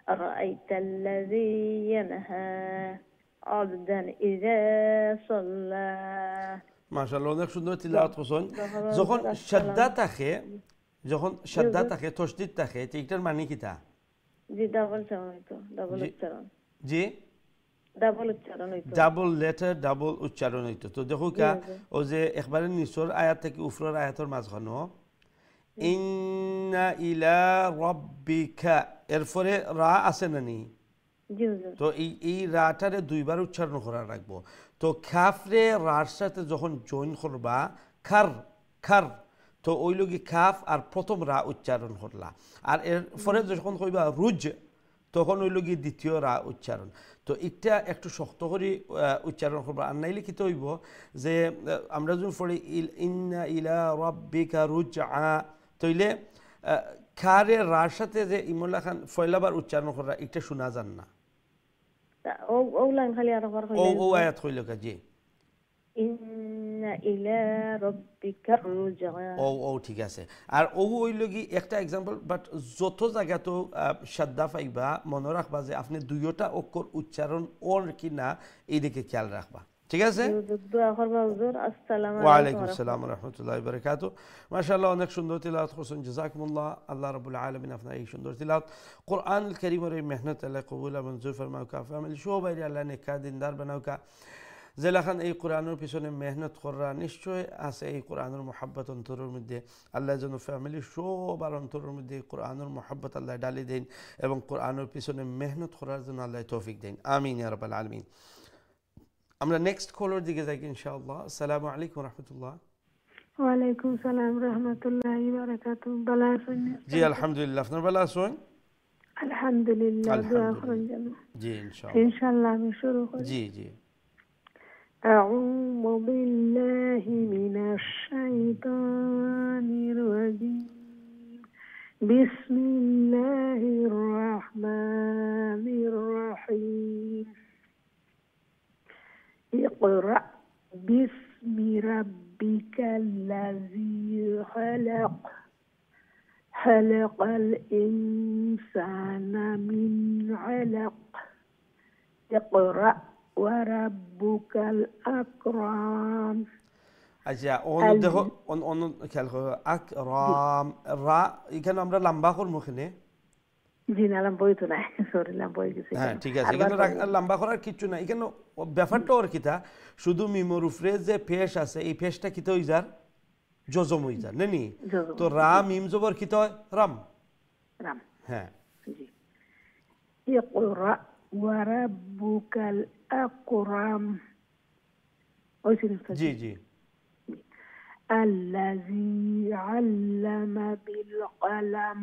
أرأيت الذي ينهى عبدا إذا صلى মাশাআল্লাহ অনেক সুন্দর তিলাওয়াত করছেন যখন শাদ্দা থাকে তশদিদ থাকে এইটার মানে কিটা জি ডাবল সাউন্ড হইতো ডাবল উচ্চারণ জি ডাবল লেটার ডাবল উচ্চারণ হইতো তো দেখো কা ও যে একবারে নিচর আয়াত থেকে উপরের আয়াতের মাঝখানে ইন্না ইলা রাব্বিকা এরপরে রা আছে না নি তো এই রাটারে দুইবার উচ্চারণ করা রাখবো তো খাফরে রার সাথে যখন জয়েন করবা খার খার তো ওই লগি খাফ আর প্রথম রা উচ্চারণ করলা আর এরপরে যখন কইবা রুজ তখন ওই লগি দ্বিতীয় রা উচ্চারণ তো এটা একটু শক্ত করে উচ্চারণ করবা আর নাইলে কি হইব যে আমরা যখন পড়ি ইন্না ইলা রাব্বিকা রুজআ তইলে খারে রার সাথে যে ইমুল্লাহ খান ফয়লাবার উচ্চারণ করা এটা শোনা যান না ও লাইন খালি আর একবার কইলেন ও আয়াত কইল কা জি ইন্না ইলা রাব্বিকা রুজআ ও ঠিক আছে আর ও হইল কি একটা एग्जांपल বাট যত জায়গা তো শাদ্দা পাইবা মনে রাখবা যে আপনি দুইটা অক্ষর উচ্চারণ ওর কি না এই দিকে খেয়াল রাখবা ঠিক আছে দোয়া করবা হুজুর আসসালামু আলাইকুম ওয়া আলাইকুম আসসালাম ওয়া রাহমাতুল্লাহি ওয়া বারাকাতুহু মাশাআল্লাহ অনেক সুন্দর তিলাওয়াত করছেন জাযাকুমুল্লাহ আল্লাহ রাব্বুল আলামিন আপনার এই সুন্দর তিলাওয়াত কুরআনুল কারীমের এই মেহনত আল্লাহ কবুল এবং মঞ্জুর ফরমাও কা ফ্যামিলি শো বাইরে আল্লাহ নেকা দিনদার বানাও কা জেলাখান এই কোরআনের পিছনে মেহনত করা নিশ্চয় আছে এই কোরআনের মোহাব্বত অন্তরের মধ্যে আল্লাহ যেন ফ্যামিলি সবার অন্তরের মধ্যে কোরআনের মোহাব্বত আল্লাহ ডালি দেন এবং কোরআনের পিছনে মেহনত করার জন্য আল্লাহ তৌফিক দেন আমিন ইয়া রাব্বাল আলামিন আমরা নেক্সট কলার দিকে যাই ইনশাআল্লাহ আসসালামু আলাইকুম রাহমাতুল্লাহ ওয়া আলাইকুম সালাম রাহমাতুল্লাহি ওয়া বারাকাতুহু ভালো আছেন জি আলহামদুলিল্লাহ আপনারা ভালো আছেন আলহামদুলিল্লাহ দোয়া করুন যেন জি ইনশাআল্লাহ আমি শুরু করি জি জি أعوذ بالله من الشيطان الرجيم بسم الله الرحمن الرحيم اقرأ باسم ربك الذي خلق خلق الإنسان من علق اقرأ وربك الأكرم আচ্ছা অন্য দেখো অন্য খেয়াল করো আকরাম রা এখানে আমরা লম্বা করবো এখানে জি না বই তো নাই সরি বই গেছে হ্যাঁ ঠিক আছে এখানে লম্বা করার কিছু না এখানে ব্যাপারটা ওর কিতা শুধু মিমোর উপরে যে ফেস আছে এই ফেসটা কিতা হই যার জজম হই যার নেনি তো রা মিম জবর কিতা হয় রাম রাম হ্যাঁ জি ইকরা ওয়া রাব্বুকাল আকরাম ওই সিরিজটা জি জি الذي علم بالقلم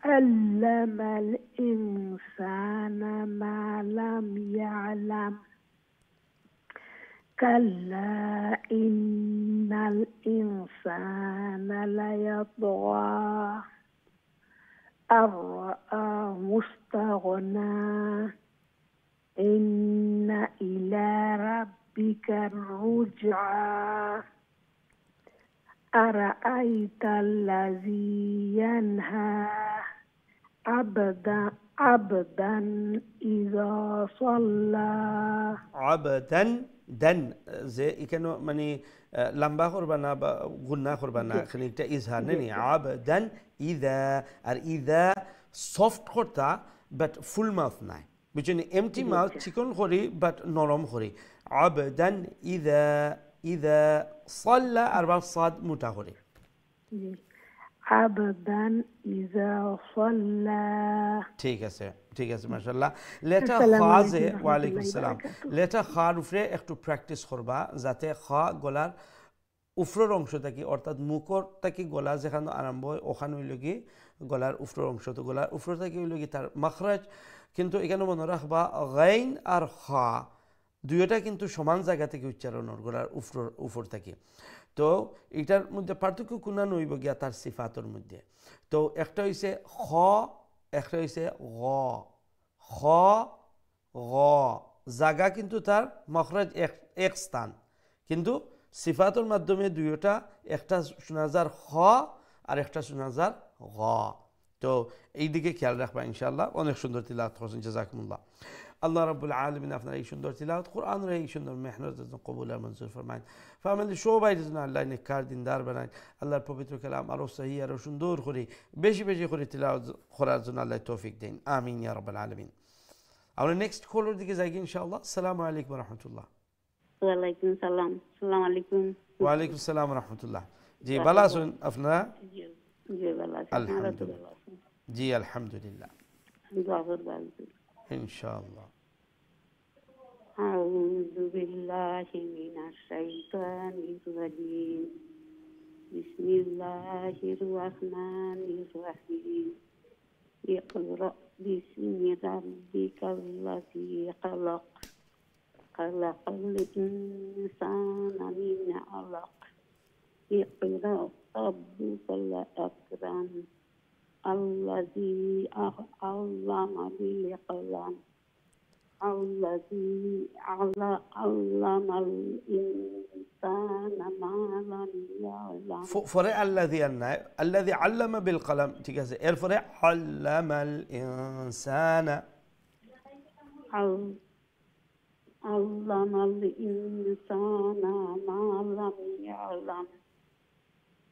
علم الإنسان ما لم يعلم كلا إن الإنسان ليطغى أن رآه استغنى إن إلى ربك الرجعى أرأيت الذي ينهى عبدا إذا صلى عبدا দেন যে এখানে মানে লম্বা করবা না বা গুন্না করবা না খানিকটা ইজহার নেই আবদান ইদা আর ইদা সফট করতা বাট ফুল মাউথ নাই বুঝছেন এমটি মাউথ চিকন করি বাট নরম করি আবদান ইদা ইদা সাল্লা আর বা সাদ মোটা করে আবদান ইজা সাল্লা ঠিক আছে মাশাআল্লাহ লেটা খা যে ওয়ালাইকুম আসসালাম লেটা খার উপরে একটু প্র্যাকটিস করবা যাতে খা গলার উপরের অংশ থাকি অর্থাৎ মুখর থাকি গলা যেখানে আরম্ভ হয় ওখানে হইল কি গলার উপরের অংশ তো গলার উপর থাকি হইল কি তার মাখরাজ কিন্তু এখানে মনে রাখবা গাইন আর খা দুইটা কিন্তু সমান জায়গা থেকে উচ্চারণ গলার উপর থাকি তো এটার মধ্যে পার্থক্য কোনা নইব গিয়া তার সিফাতর মধ্যে তো একটা হইছে খ একটা হইছে গ খ গ জায়গা কিন্তু তার মখরাজ এক স্থান কিন্তু সিফাতর মাধ্যমে দুইটা একটা শোনা যার খ আর একটা শোনা যার গ তো এই দিকে খেয়াল রাখবা ইনশাআল্লাহ অনেক সুন্দর তিলাওয়াত করছেন জাযাকুমুল্লাহ আল্লাহ রাব্বুল আলামিন আপনার এই সুন্দর তিলাওয়াত কোরআনের এই সুন্দর মেহনত কবুল আর মঞ্জুর ফরমায়েন ফ্যামিলি সবাই যেন আল্লাহ নেককার দিনদার বানায় আল্লাহর পবিত্র কালাম আরও সহি আরও সুন্দর করে বেশি বেশি করে তিলাওয়াত করার জন্য আল্লাহ তৌফিক দেন আমিন ইয়া রাব্বাল আলামিন আমরা নেক্সট কলের দিকে যাই ইনশাআল্লাহ আসসালামু আলাইকুম ওয়া রাহমাতুল্লাহ ওয়ালাইকুম সালাম আসসালামু আলাইকুম ওয়া আলাইকুম আসসালাম ওয়া রাহমাতুল্লাহ জি ভালো আছেন আপনারা জি ভালো আছি আলহামদুলিল্লাহ জি আলহামদুলিল্লাহ দোয়া করবেন ইনশাআল্লাহ أعوذ بالله من الشيطان الرجيم بسم الله الرحمن الرحيم اقرأ باسم ربك الذي خلق خلق الإنسان من علق اقرأ ربك الأكرم الذي علم بالقلم الذي علم الإنسان ما لم يعلم فرع الذي علم بالقلم ঠিক আছে এরপরে علم الإنسان علم الإنسان ما لم يعلم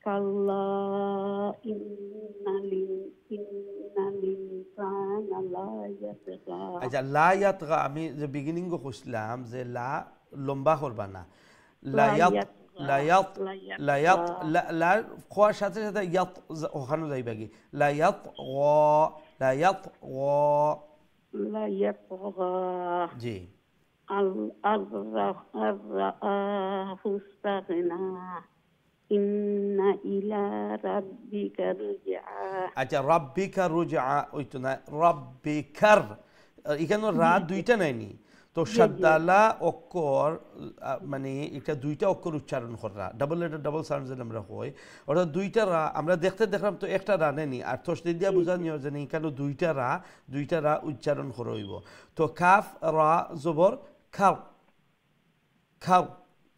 كلا إن الإنسان لا يطغى আচ্ছা লা ইয়াতগা আমি যে বিগিনিং কইছিলাম যে লা লম্বা করবা না লা ইয়াত লা কোয়ার সাথে সাথে ইয়াত ওখানে যাইবা কি লা ইয়াতগা জি الرآه استغنى إن إلى ربك رجعا আচ্ছা রাব্বিকা রুজআ ওইতো না রাব্বিকার এখানে রা দুইটা নাইনি তো শাদ্দালা অক্ষর মানে এটা দুইটা অক্ষর উচ্চারণ করা ডাবল লেটার ডাবল সাউন্ড যেন আমরা হই অর্থাৎ দুইটা রা আমরা দেখতে দেখলাম তো একটা রা নেনি আর তসদিদ দিয়া বুঝানিও যে এখানে দুইটা রা উচ্চারণ করা হইব তো কাফ রা জবর খাও খাও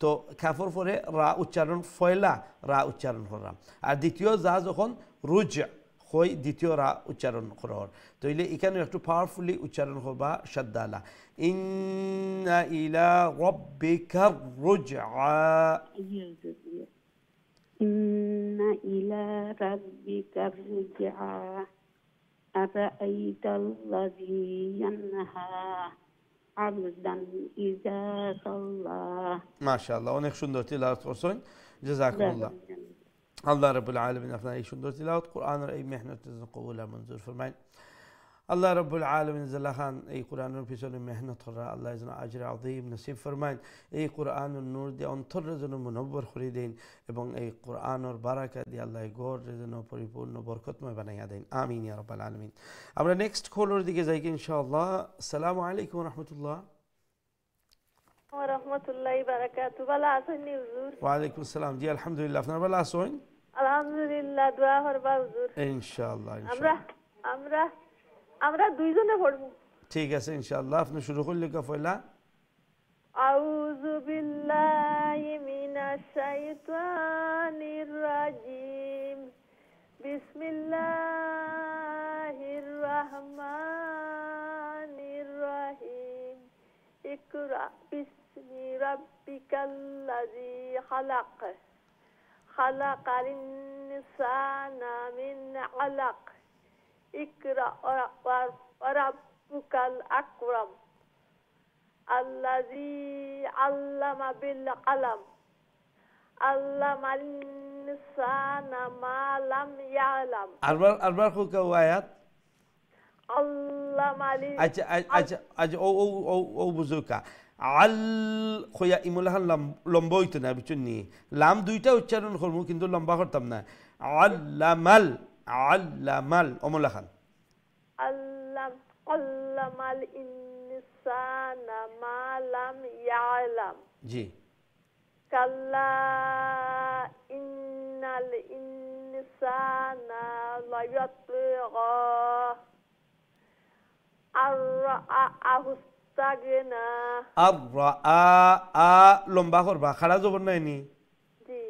তো খাফর পরে রা উচ্চারণ ফয়লা রা উচ্চারণ করলাম আর দ্বিতীয় যা যখন রুজ হই দ্বিতীয় রা উচ্চারণ করার তাইলে এখানে একটু পাওয়ারফুলি উচ্চারণ করবা শাদ্দালা ইন্না ইলা রাব্বিকা রুজআ ইন্না ইলা রাব্বিকা রুজআ আরাআইতাল্লাযী ইয়ানহা আবদান ইযা সাল্লা মাশাআল্লাহ অনেক সুন্দর তিলাওয়াত করছেন জাযাকুমুল্লাহ আল্লাহ রাব্বুল আলামিন আপনার এই সুন্দর তিলাওয়াত কোরআনের এই মেহনত কবুল আর মঞ্জুর ফরমাইন আল্লাহ রাব্বুল আলামিন জাল্লাহান এই কোরআনের পিছনে মেহনত করা আল্লাহ যেন আজর আযীম নসিব ফরমাইন এই কোরআনের নূর দিয়ে অন্তরের জন্য মুনব্বর করে দেন এবং এই কোরআনের বারাকা দিয়ে আল্লাহ গড়ের জন্য পরিপূর্ণ বরকতময় বানাইয়া দেন আমিন ইয়া রাব্বাল আলামিন আমরা নেক্সট কলের দিকে যাই কি ইনশাআল্লাহ আসসালামু আলাইকুম ওয়া রাহমাতুল্লাহ ওয়া রাহমাতুল্লাহি ওয়া বারাকাতুহু ভালো আছেন নি হুজুর ওয়া আলাইকুম আসসালাম জি আলহামদুলিল্লাহ আপনারা ভালো আছেন আলহামদুলিল্লাহ দোয়া করবা হুজুর ইনশাআল্লাহ আমরা দুইজনে পড়ব ঠিক আছে ইনশাআল্লাহ আপনি শুরু করলে পয়লা আউযু বিল্লাহি মিনাশ শাইতানির রাজিম বিসমিল্লাহির রাহমানির রাহিম ইকরা বিসমি রাব্বিকাল্লাযী খালাক খালাকাল ইনসানা মিন আলাক ইকরা ওয়া রাব্বুকাল আকরাম আল্লাযী আল্লামা বিল কলম আল্লামাল ইনসানা মা লাম ইয়ালাম আরবার হুকা আয়াত আল্লামাল আচ্ছা ও বুঝুকা আল খোয়া ইমুলাহান লম্বা হইতো না বুঝছেন নি লাম দুইটা উচ্চারণ করবো কিন্তু লম্বা করতাম না আল্লামাল অমলাখান আল্লামাল ইনসানা মা লাম ইয়ালাম জি কাল্লা ইন্নাল ইনসানা লায়াতগা আরআহু ইস্তাগনা আ লম্বা করবা খাড়া জবর নাই নি জি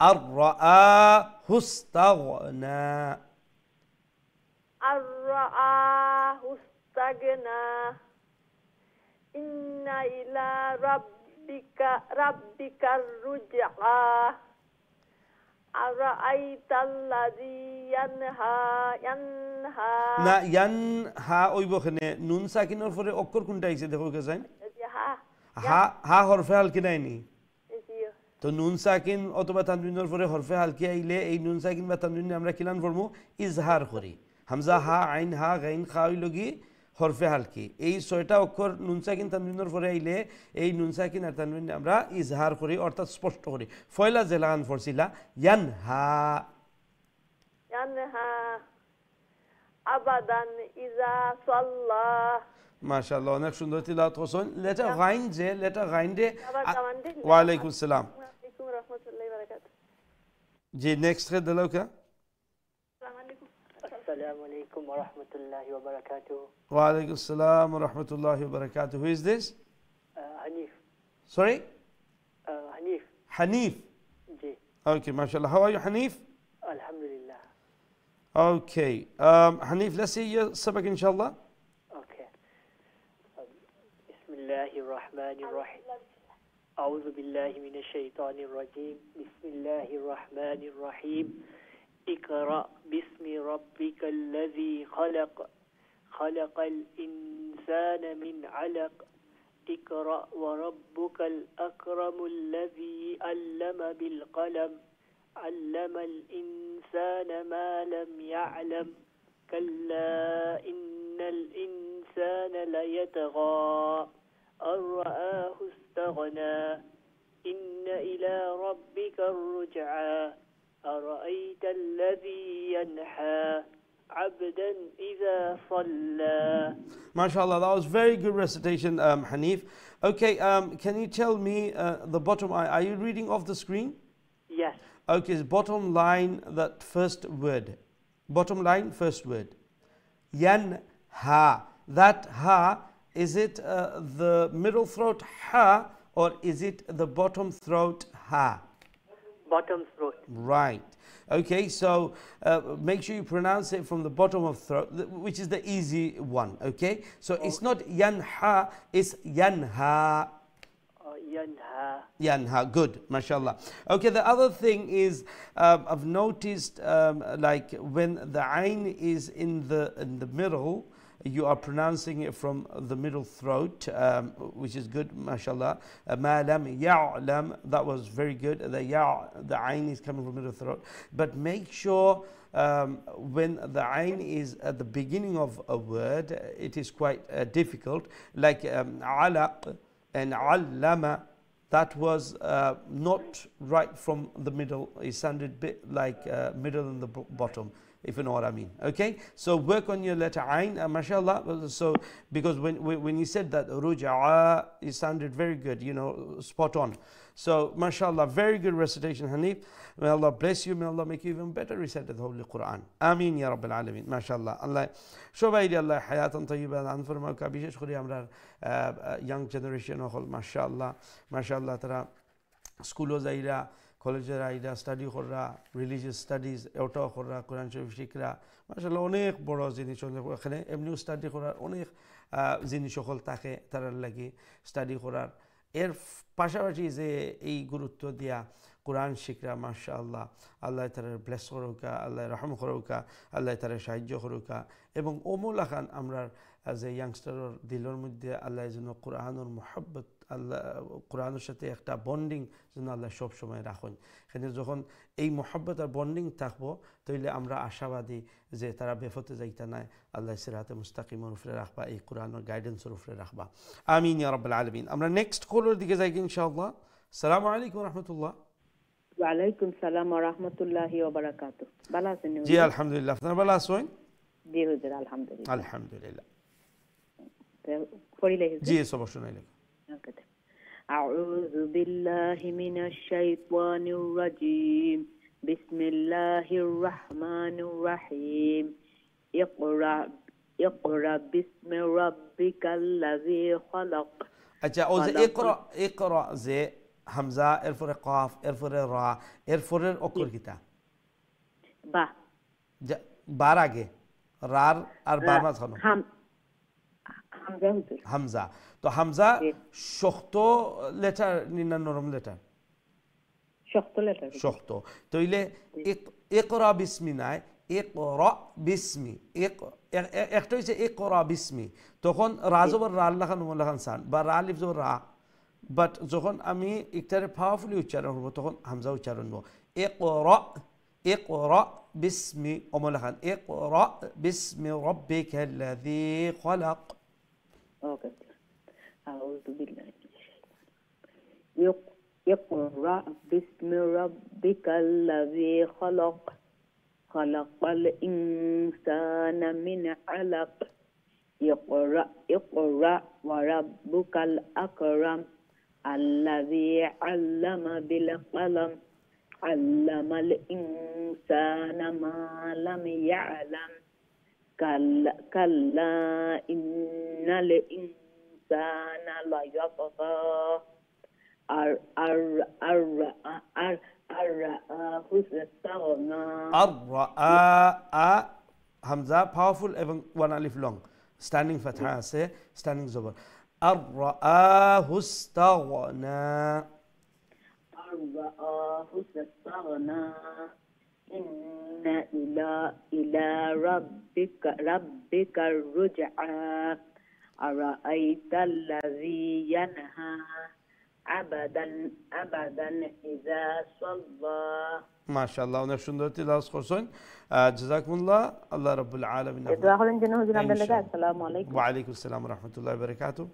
আরআহু ইস্তাগনা আরআহু ইস্তাগনা ইন্না ইলা রাব্বিকার রুজআ আরাআইতাল্লাযী ইয়ানহা না ইয়ানহা ওইবখানে নুন সাকিনের পরে অক্ষর কোনটা আইছে দেখো কে জানেন হা হরফে হালকি নাইনি তো নুন সাকিন অথবা তানবিনের পরে হরফে হালকি আইলে এই নুন সাকিন বা তানবিন আমরা কিলান পড়মু ইজহার করি হামজা হা আইন হা গাইন খা হইলগি হরফে হালকি এই ছয়টা অক্ষর নুন সাকিন তানবিনের পরে আইলে এই নুন সাকিন আর তানবিন আমরা ইজহার করি অর্থাৎ স্পষ্ট করি ফয়লা জেলাগান ফরছিলা ইয়ানহা আবাদান ইজা সাল্লা মাশাআল্লাহ অনেক সুন্দর তিলাওয়াত করছেন লেটা গাইন দে ওয়া আলাইকুম আসসালাম ওয়া রাহমাতুল্লাহি ওয়া বারাকাতুহু জি নেক্সট রে দিলো কা Assalamu alaikum wa rahmatullahi wa barakatuh. Wa alaikum assalam wa rahmatullahi wa barakatuh. Who is this? Hanif. Sorry? Hanif. Hanif. Ji. Okay, mashallah. How are you, Hanif? Alhamdulillah. Okay. Hanif, let's see your sabak, inshallah. Okay. Bismillahir Rahmanir Rahim. أعوذ بالله من الشيطان الرجيم. بسم الله الرحمن الرحيم. اقرأ باسم ربك الذي خلق خلق الإنسان من علق اقرأ وربك الأكرم الذي علم بالقلم علم الإنسان ما لم يعلم كلا إن الإنسان ليطغى أن رآه استغنى إن إلى ربك الرجعى أرأيت الذي ينحى عبدا عبدا إذا صلى. MashaAllah, that was very good recitation, Hanif. Okay, can you tell me the bottom, are you reading off the screen? Yes. Okay, bottom line, that first word. Bottom line, first word. Yanha. That ha, is it the middle throat ha, or is it the bottom throat ha? Bottom throat. Right. Okay, so make sure you pronounce it from the bottom of throat, which is the easy one. Okay, so it's not yanha, it's yanha. ينهى. Yanha, good, mashallah. Okay, the other thing is I've noticed like when the ayn is in the middle, you are pronouncing it from the middle throat, which is good, mashallah. Ma lam ya'lam, that was very good. The ayn is coming from the middle throat. But make sure when the ayn is at the beginning of a word, it is quite difficult. Like alaq and allama, that was not right from the middle. It sounded bit like middle and the bottom, if you know what I mean. Okay, so work on your letter ayn, mashallah. So because when you said that ruja'a, it sounded very good, you know, spot on. So mashallah, very good recitation, Hanif. May Allah bless you, may Allah make you even better recite the Holy Quran. Ameen ya Rabbil Alameen, mashallah. Allah shobaydi Allah hayatan tayyiban anfirma ka bishesh khuri amrar young generation hol mashallah, mashallah tara school zaira, college zaira, study khorra, religious studies euta khorra, Quran Sharif shikra, mashallah onek boro jinish okhane emniu study khorar onek jinish hol take tarar lagi study khorar এর পাশাপাশি যে এই গুরুত্ব দিয়া কোরআন শিখরা মাশাআল্লাহ আল্লাহ তাআলা bless করুকা আল্লাহ রহম করুকা আল্লাহ তাআলা সাহায্য করুকা এবং ওমলা খান আমরা যে ইয়াংস্টারের দিলের মধ্যে আল্লাহ যেন কোরআনের মুহাব্বত আল্লাহ কোরআনের সাথে একটা বন্ডিং যেন আল্লাহ সব সময় রাখেন এখানে যখন এই মুহাব্বত আর বন্ডিং থাকবো তাহলে আমরা আশাবাদী যে তারা বেফতে যাইতা নাই আল্লাহ সিরাতে মুস্তাকিমের উপরে রাখবা এই কোরআনের গাইডেন্সের উপরে রাখবা আমিন ইয়া রাব্বাল আলামিন আমরা নেক্সট কলের দিকে যাই ইনশাআল্লাহ আসসালামু আলাইকুম ওয়া রাহমাতুল্লাহ ওয়া আলাইকুম সালাম ওয়া রাহমাতুল্লাহি ওয়া বারাকাতুহু ভালো আছেন জি আলহামদুলিল্লাহ আপনারা ভালো আছেন জি হুজুর আলহামদুলিল্লাহ আলহামদুলিল্লাহ পড়িলে হুজুর জি সব শুনাইলে أعوذ بالله من الشيطان الرجيم بسم الله الرحمن الرحيم اقرأ باسم ربك الذي خلق আচ্ছা ও যে ইকরা যে হামজা এরপরে কাফ এরপরে রা এরপরের অক্ষর কিতা বা বার আগে রার আর বার মাঝখানে হামজা হুজুর হামজা তো হামজা শক্ত লেটার না নরম লেটার শক্ত লেটার শক্ত তইলে ইকরা বিসমি নাই ইকরা বিসমি একটা হচ্ছে ইকরা বিসমি তখন রা জবর রা লাখান লাখান সান বা রা লিফ জবর রা বাট যখন আমি একটারে পাওয়ারফুলি উচ্চারণ করব তখন হামজা উচ্চারণ করব ইকরা বিসমি ওমলাখান ইকরা বিসমি রাব্বিকাল্লাযী খলাক اوكي اعوذ بالله من الشيطان اقرأ باسم ربك الذي خلق خلق الإنسان من علق اقرأ وربك الأكرم الذي علم بالقلم علم الإنسان ما لم يعلم كلا إن الإنسان ليطغى أرآه استغنى হামজা পাওয়ারফুল এবং ওয়ান আলিফ লং স্ট্যান্ডিং ফাতহা আছে স্ট্যান্ডিং জবর আরআহু ইস্তাগনা إن إلى ربك الرجعى أرأيت الذي ينهى أبدا إذا صلى মাশাআল্লাহ অনেক সুন্দর তিলাওয়াত করছেন জাযাকুমুল্লাহ আল্লাহ রাব্বুল আলামিন দোয়া করেন যেন হুজুর আপনাদের কাছে আসসালামু আলাইকুম ওয়া আলাইকুম আসসালাম ওয়া রাহমাতুল্লাহি ওয়া বারাকাতুহু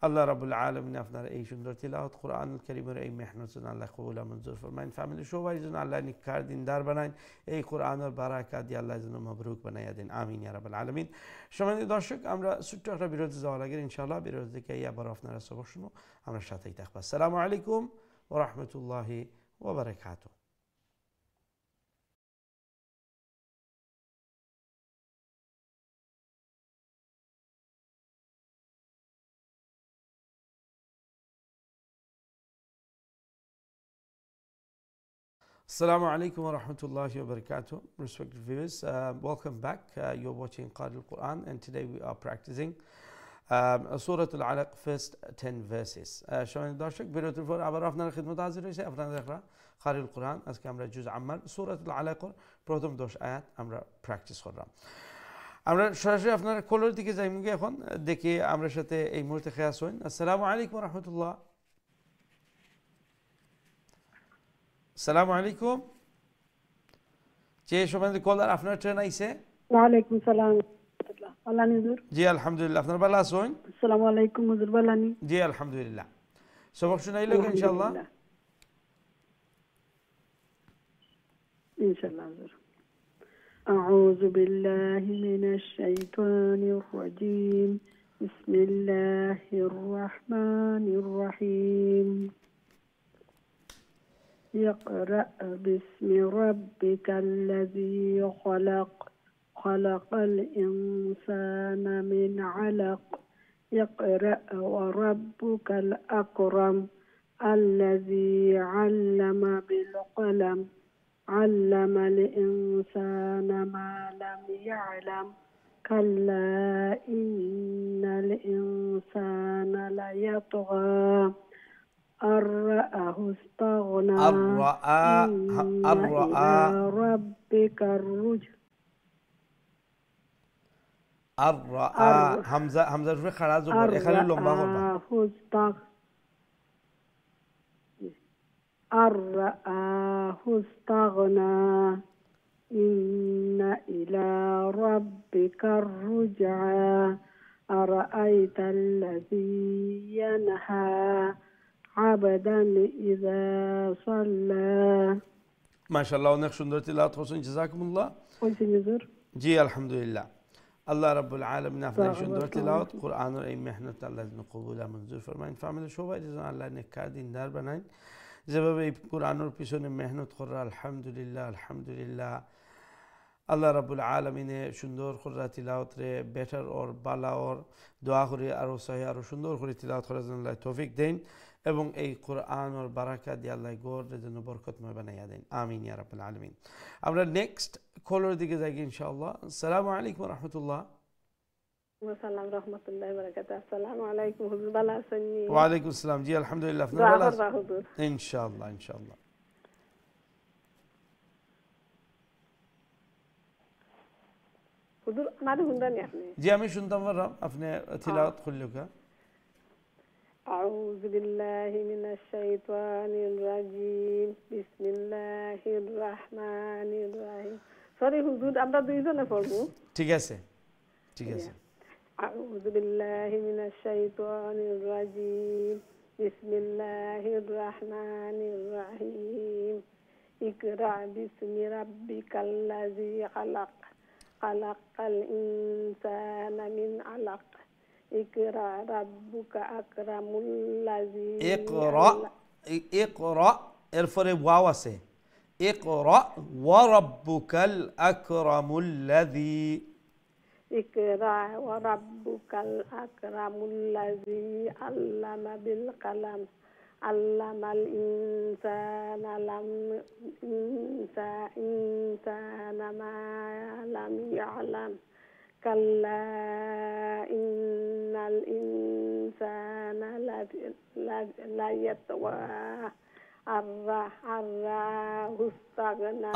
আল্লাহ রাব্বুল আলামিন আপনার এই সুন্দর তিলাওয়াত কোরআনুল কারীমের এই মেহনত যেন আল্লাহ কবুল আর মঞ্জুর ফরমাইন, ফ্যামিলি সবাই যেন আল্লাহ নিখার দিনদার বানাইন, এই কোরআনের বারাকাত দিয়ে আল্লাহ যেন মাবরুক বানাইয়া দেন, আমিন ইয়া রাব্বাল আলামিন। সম্মানিত দর্শক, আমরা ছোট্ট একটা বিরতি যাওয়ার আগে ইনশাআল্লাহ বিরতি থেকে আবার আপনারা সবক শুনো, আমরা সাথেই থাকবো। আসসালামু আলাইকুম ওয়া রাহমাতুল্লাহি ওয়া বারাকাতুহু। Assalamu alaikum wa rahmatullahi wa barakatuh. Respected viewers, welcome back. You're watching Qari al-Quran, and today we are practicing Surah Al-Alaq, first 10 verses. Shomani Darshak, birotir for abar apnar khidmat hazir hoyse, apnar dekhra Qari al-Quran, azke amra juz ammar Surah Al-Alaq prothom 10 ayat amra practice korlam. আমরা সরাসরি আপনার colour দিকে যাইমু এখন, দেখি আমরা সাথে এই মুহূর্তে খেয়াস হইন। আসসালামু আলাইকুম ওয়া রাহমাতুল্লাহ। আসসালামু আলাইকুম। যে সম্মানিত কলার, আপনার ট্রেন আইছে? ওয়ালাইকুম সালাম রাহমাতুল্লাহ। বালানি হুজুর? জি আলহামদুলিল্লাহ, আপনার ভালো আছেন? আসসালামু আলাইকুম হুজুর, বালানি? জি আলহামদুলিল্লাহ। সবক শুনাইলো ইনশাআল্লাহ? ইনশাআল্লাহ হুজুর। أعوذ بالله من الشيطان الرجيم. بسم الله الرحمن الرحيم. اقرأ باسم ربك الذي خلق، خلق الإنسان من علق. اقرأ وربك الأكرم الذي علم بالقلم، علم الإنسان ما لم يعلم. كلا إن الإنسان ليطغى أن رآه استغنى. إلى ربك الرجع. হামজা রুফে খাড়া জবর, এখানে লম্বা করবা। أرآه استغنى إن إلى ربك الرجعى. أرأيت الذي ينهى عبدا إذا صلى. মাশাআল্লাহ, অনেক সুন্দর তিলাওয়াত করছেন, জাযাকুমুল্লাহ। জি আলহামদুলিল্লাহ। আল্লাহ রাব্বুল আলামিন আপনার সুন্দর তিলাওয়াত কোরআনের এই মেহনত আল্লাহ যেন কবুল আর মঞ্জুর ফরমাইন, ফ্যামিলি সবাই যেন আল্লাহ নেককার দিনদার বানাইন, যেভাবে এই কোরআনের পিছনে মেহনত করা, আলহামদুলিল্লাহ আলহামদুলিল্লাহ। আল্লাহ রাব্বুল আলামিনে সুন্দর করে তিলাওয়াত রে বেটার ওর বালা ওর দোয়া করি আরও সহি আরও সুন্দর করে তিলাওয়াত করার জন্য আল্লাহ তৌফিক দেন, এবং এই কোরআনের বারাকা দিয়ে আল্লাহ গড়ের জন্য বরকতময় বানাইয়া দেন, আমিন ইয়া রাব্বুল আলামিন। আমরা নেক্সট কলর দিকে যাই ইনশাআল্লাহ। আসসালামু আলাইকুম ওয়া রাহমাতুল্লাহ। ওয়াসালাম রাহমাতুল্লাহি ওয়া বারাকাতুহু। আসসালামু আলাইকুম হুজুর, ভালো আছেন? ওয়া আলাইকুম আসসালাম। জি আলহামদুলিল্লাহ, আপনি ভালো আছেন? ইনশাআল্লাহ ইনশাআল্লাহ। হুজুর আমারে শুনবেন আপনি? জি আমি শুনতাম পারলাম, আপনি তিলাওয়াত করলেন কা? أعوذ بالله من الشيطان الرجيم. بسم الله الرحمن الرحيم. সরি হুজুর, আমরা দুইজনে পড়ব। ঠিক আছে ঠিক আছে। أعوذ بالله من الشيطان الرجيم. بسم الله الرحمن الرحيم. اقرأ باسم ربك الذي خلق، خلق الإنسان من علق. اقرأ ربك أكرم الذي اقرأ এরপরে ওয়াও আছে, اقرأ وربك الأكرم الذي. اقرأ وربك الأكرم الذي علم بالقلم، علم الإنسان ما لم يعلم. كلا إن الإنسان ليطغى أن رآه استغنى.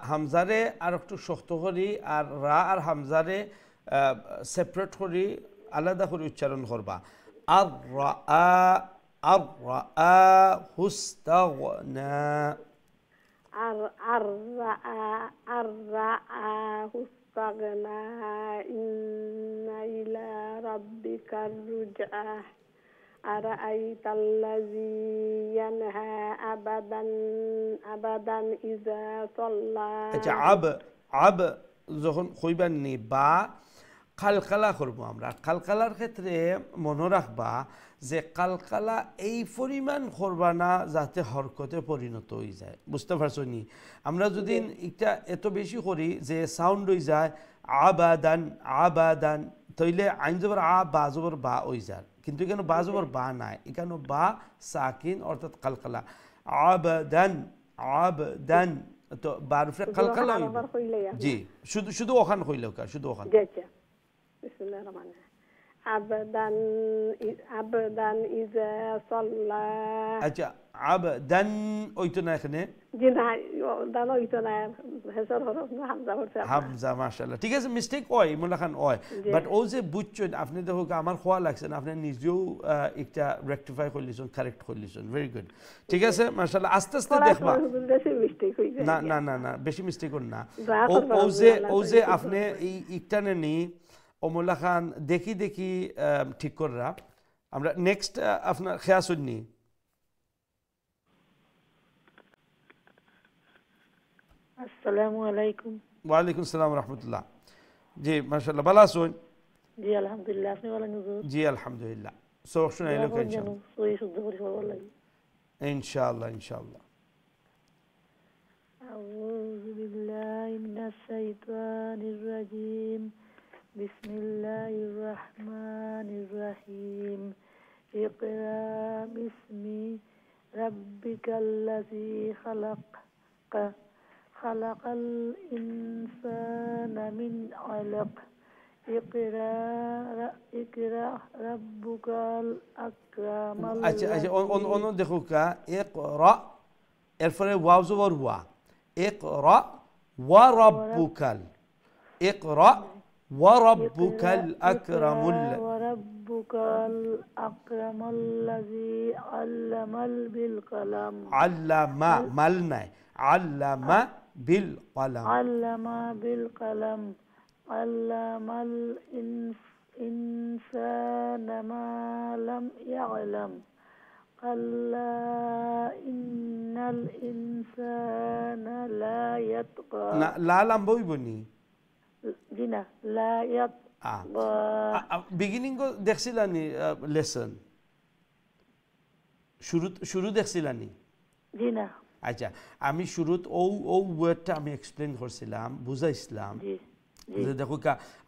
হামজারে আর একটু শক্ত করি, আর রা আর হামজারে সেপারেট করি, আলাদা করে উচ্চারণ করবা। আর রাআহু ইস্তাগনা। ইন্না ইলা ربك الرجعى أرأيت الذي ينهى أبدا إذا صلى আচ্ছা আব যখন কইবার নি বা কালকালা করবো আমরা কালকালার ক্ষেত্রে মনে রাখবা যে কালকালা এই পরিমাণ করবা না যাতে হরকতে পরিণত হয়ে যায় বুঝতে পারছো নি আমরা যদি এটা এত বেশি করি যে সাউন্ড হয়ে যায় আবাদান তাইলে আইন জবর বা জবর বা হয়ে যায় কিন্তু এখানে বা জবর বা নাই এখানে বা সাকিন অর্থাৎ কালকালা আবদান তো বারফে কালকালা জি শুধু ওখান কইলেও শুধু ওখান বিসমিল্লাহির রহমানির রহিম আবদান ইযা সাল্লা আচ্ছা আবদান ওইতো না এখানে জি না দান ওইতো না হেসার হরফ না হামজা হচ্ছে হামজা মাশাআল্লাহ ঠিক আছে মিস্টেক হয় মোল্লা খান হয় বাট ও যে বুঝছেন আপনি দেখো আমার খোয়া লাগছে আপনি নিজেও একটা রেকটিফাই করলিছেন কারেক্ট করলিছেন ভেরি গুড ঠিক আছে মাশাআল্লাহ আস্তে আস্তে দেখবা বেশি মিস্টেক হই যায় না বেশি মিস্টেক না ও যে আপনি এই ইকটানে নি ও মোল্লা খান দেখি ঠিক কররা আমরা নেক্সট আপনার খেয়া শুননি আসসালামু আলাইকুম ওয়ালাইকুম আসসালাম রাহমাতুল্লাহ জি মাশাআল্লাহ ভালো আছেন জি আলহামদুলিল্লাহ আপনি ভালো আছেন জি আলহামদুলিল্লাহ সো শুনাইলো ইনশাআল্লাহ সই শুদ্ধ করে ভালো লাগে ইনশাআল্লাহ আউযু বিল্লাহি মিনাশ শাইতানির রাজীম বিসমিল্লাহির রহমানির রহিম ইকরা বিসমি রাব্বিকাল্লাযী খালাক خلق الإنسان من علق اقرأ ربك الأكرم আচ্ছা অন দেখো কা ইকরা এরপরে ওয়াও জবর ওয়া ইকরা ওয়া রাব্বুকাল ইকরা ওয়া রাব্বুকাল আকরামুল وربكال أكرم الذي علم بالقلم علم ملنا علم بالقلم علم الإنسان ما لم يعلم كلا إن الإنسان لا يطغى لا لم بويبني جنا لا يطغى বিগিনিং দেখছিলানি লেসন শুরু দেখছিলানি জি না আচ্ছা আমি শুরুত ও ওয়ার্ডটা আমি এক্সপ্লেন করছিলাম বুঝাইছিলাম যে দেখো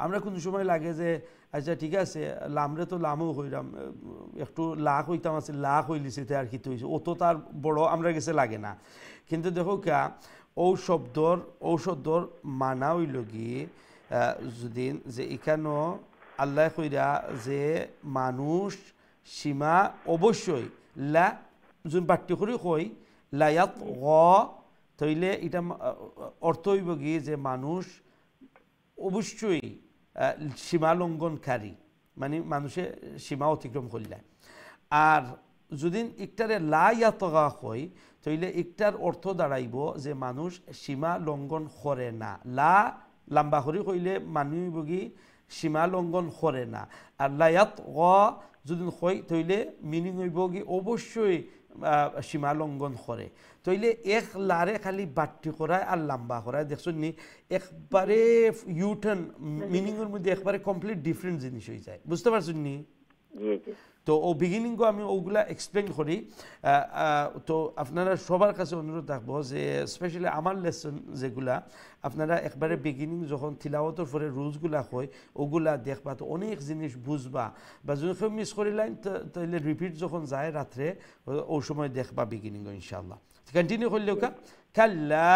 আমরা কোন সময় লাগে যে আচ্ছা ঠিক আছে লামরে তো লামও হইলাম একটু লাখ হইতাম আছে লাখ হইলিছে আর কি হইছে অত তার বড় আমরা গেছে লাগে না কিন্তু দেখো ঔষধর মানা হইল কি যদি যে এখানো আল্লাহ কইরা যে মানুষ সীমা অবশ্যই লা যোন বাট্য করে কই লায়াত গ তইলে এটা অর্থ হইব কি যে মানুষ অবশ্যই সীমা লঙ্ঘনকারী মানে মানুষে সীমা অতিক্রম করলে আর যদি একটারে লায়াত গা কই তইলে একটার অর্থ দাঁড়াইব যে মানুষ সীমা লঙ্ঘন করে না লম্বা করে কইলে মানুষ বগি সীমা লঙ্ঘন করে না আর লায়াত গ যদি কই তইলে মিনিং হইব কি অবশ্যই সীমা লঙ্ঘন করে তইলে এক লারে খালি বাট্টি করায় আর লম্বা করায় দেখছো নি একবারে ইউটার্ন মিনিংয়ের মধ্যে একবারে কমপ্লিট ডিফারেন্ট জিনিস হয়ে যায় বুঝতে পারছো নি তো ও বিগিনিংও আমি ওগুলা এক্সপ্লেন করি তো আপনারা সবার কাছে অনুরোধ রাখবো যে স্পেশালি আমার লেসন যেগুলা আপনারা একবারে বিগিনিং যখন তিলাওয়াতের পরে রুলসগুলা হয় ওগুলা দেখবা তো অনেক জিনিস বুঝবা বা যদি কেউ মিস করিলেন তাহলে রিপিট যখন যায় রাত্রে ও সময় দেখবা বিগিনিং ইনশাআল্লাহ কন্টিনিউ করলেও কাল্লা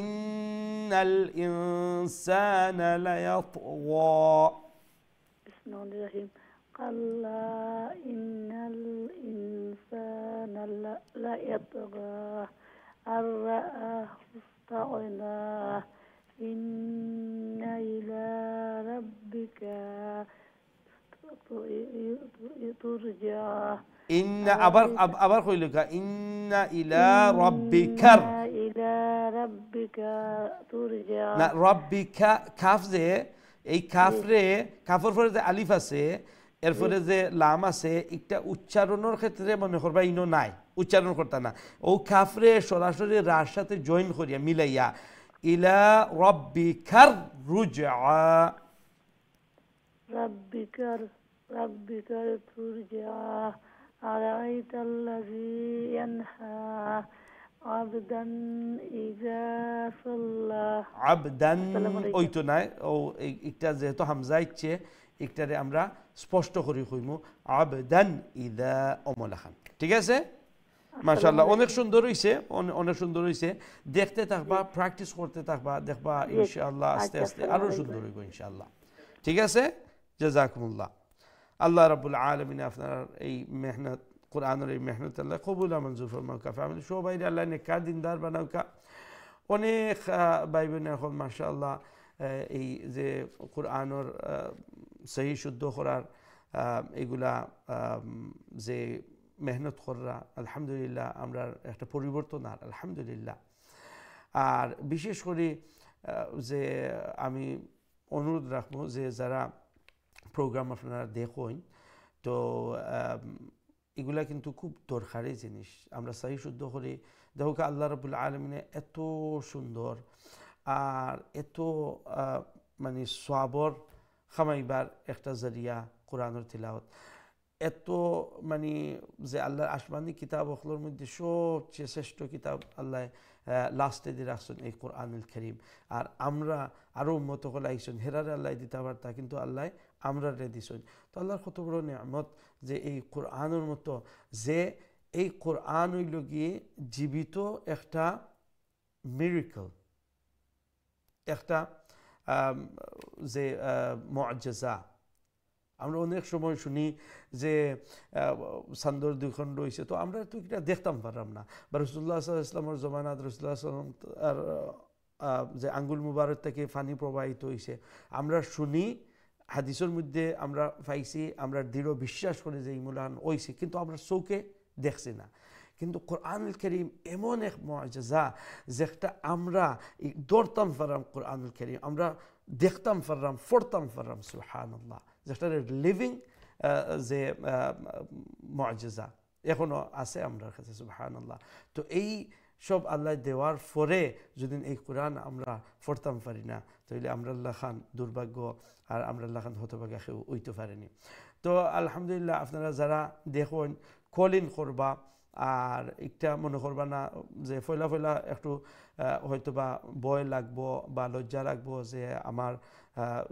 ইন্নাল ইনসানা লায়াতগা বিসমিল্লাহির রহিম كلا إن الإنسان ليطغى أن رآه استغنى إن إلى ربك ترجع إن أبر خيلك إن إلى ربك ترجع ربك كاف زي এই কাফরে কাফর পরে যে আলিফ আছে এরপরে যে লাম আছে একটা উচ্চারণের ক্ষেত্রে মনে করবা ইনো নাই, উচ্চারণ করতা না, ও কাফরে সরাসরি রার সাথে জয়েন করিয়া মিলাইয়া ইলা রব্বিকার রুজআ, রব্বিকার তুরজা আরাইতাল্লাযী ইয়ানহা আবদান ইযা সাল্লা। আবদান ওই তো নাই, ও একটা যেহেতু হামজা ইচ্ছে একটারে আমরা স্পষ্ট করে কইমু আবদান ইযা অমলাখান। ঠিক আছে, মাশাআল্লাহ, অনেক সুন্দর হইছে, অনেক সুন্দর হইছে। দেখতে থাকবা, প্র্যাকটিস করতে থাকবা, দেখবা ইনশাআল্লাহ আস্তে আস্তে আরো সুন্দর হইব ইনশাআল্লাহ। ঠিক আছে, জাযাকুমুল্লাহ। আল্লাহ রাব্বুল আলামিন আপনার এই মেহনত, কোরআনের এই মেহনত আল্লাহ কবুল মঞ্জুর ফরমাউকা, ফ্যামিলি সবাই আল্লাহ নেককার দিনদার বানাউকা। অনেক ভাই বোন এখন মাশাআল্লাহ এই যে কোরআনের সহি শুদ্ধ করার এগুলা যে মেহনত করা, আলহামদুলিল্লাহ আমরা একটা পরিবর্তন, আর আলহামদুলিল্লাহ। আর বিশেষ করে যে আমি অনুরোধ রাখবো যে যারা প্রোগ্রাম আপনারা দেখুন, তো এগুলা কিন্তু খুব দরকারি জিনিস। আমরা সহি শুদ্ধ করি, দেখো আল্লাহ রাব্বুল আলামিনে এত সুন্দর আর এত মানে সওয়াবর খামাইবার একটা জরিয়া কোরআনের তিলাওয়াত, এত মানে যে আল্লাহর আসমানি কিতাব ওগুলোর মধ্যে সবচেয়ে শ্রেষ্ঠ কিতাব আল্লাহ লাস্টে দিয়ে রাখছেন এই কোরআনুল কারীম। আর আমরা আরও উম্মত হলে আইসন হেরারে আল্লাহ দিতে পারতা, কিন্তু আল্লাহ আমরা রে দিছেন। তো আল্লাহর কত বড় নিয়ামত যে এই কোরআনের মতো, যে এই কোরআন হইল গিয়ে জীবিত একটা মিরাকল, একটা যে মুআজ্জিজা। আমরা অনেক সময় শুনি যে সান্দর দুই খণ্ড হয়েছে, তো আমরা তো এটা দেখতাম পারলাম না। বা রাসূলুল্লাহ সাল্লাল্লাহু আলাইহি ওয়াসাল্লামের জমানাত রাসূলুল্লাহ সাল্লাল্লাহু আলাইহি ওয়াসাল্লাম যে আঙ্গুল মুবারক থেকে পানি প্রবাহিত হয়েছে, আমরা শুনি, হাদিসের মধ্যে আমরা পাইছি, আমরা দৃঢ় বিশ্বাস করি যে ইমুলান হয়েছে, কিন্তু আমরা চৌকে দেখছি না। কিন্তু কোরআনুল কারীম এমন এক মুআজ্জিজা যেটা আমরা দৌড়তাম পারলাম, কোরআনুল কারীম আমরা দেখতাম পারলাম, পড়তাম পারলাম, সুবহানাল্লাহ, যেটা লিভিং যে মুআজ্জিজা এখনো আছে আমার কাছে, সুবহানাল্লাহ। তো এই সব আল্লাহ দেওয়ার পরে যদি এই কোরআন আমরা পড়তাম পারি না, তাহলে আমরা আল্লাহ খান দুর্ভাগ্য, আর আমরা আল্লাহ খান হতভাগ্য কেউ হইতে পারেনি। তো আলহামদুলিল্লাহ, আপনারা যারা দেখুন কলিন করবা, আর একটা মনে করবা না যে ফয়লা ফয়লা একটু হয়তো বা ভয় লাগবো বা লজ্জা লাগবো যে আমার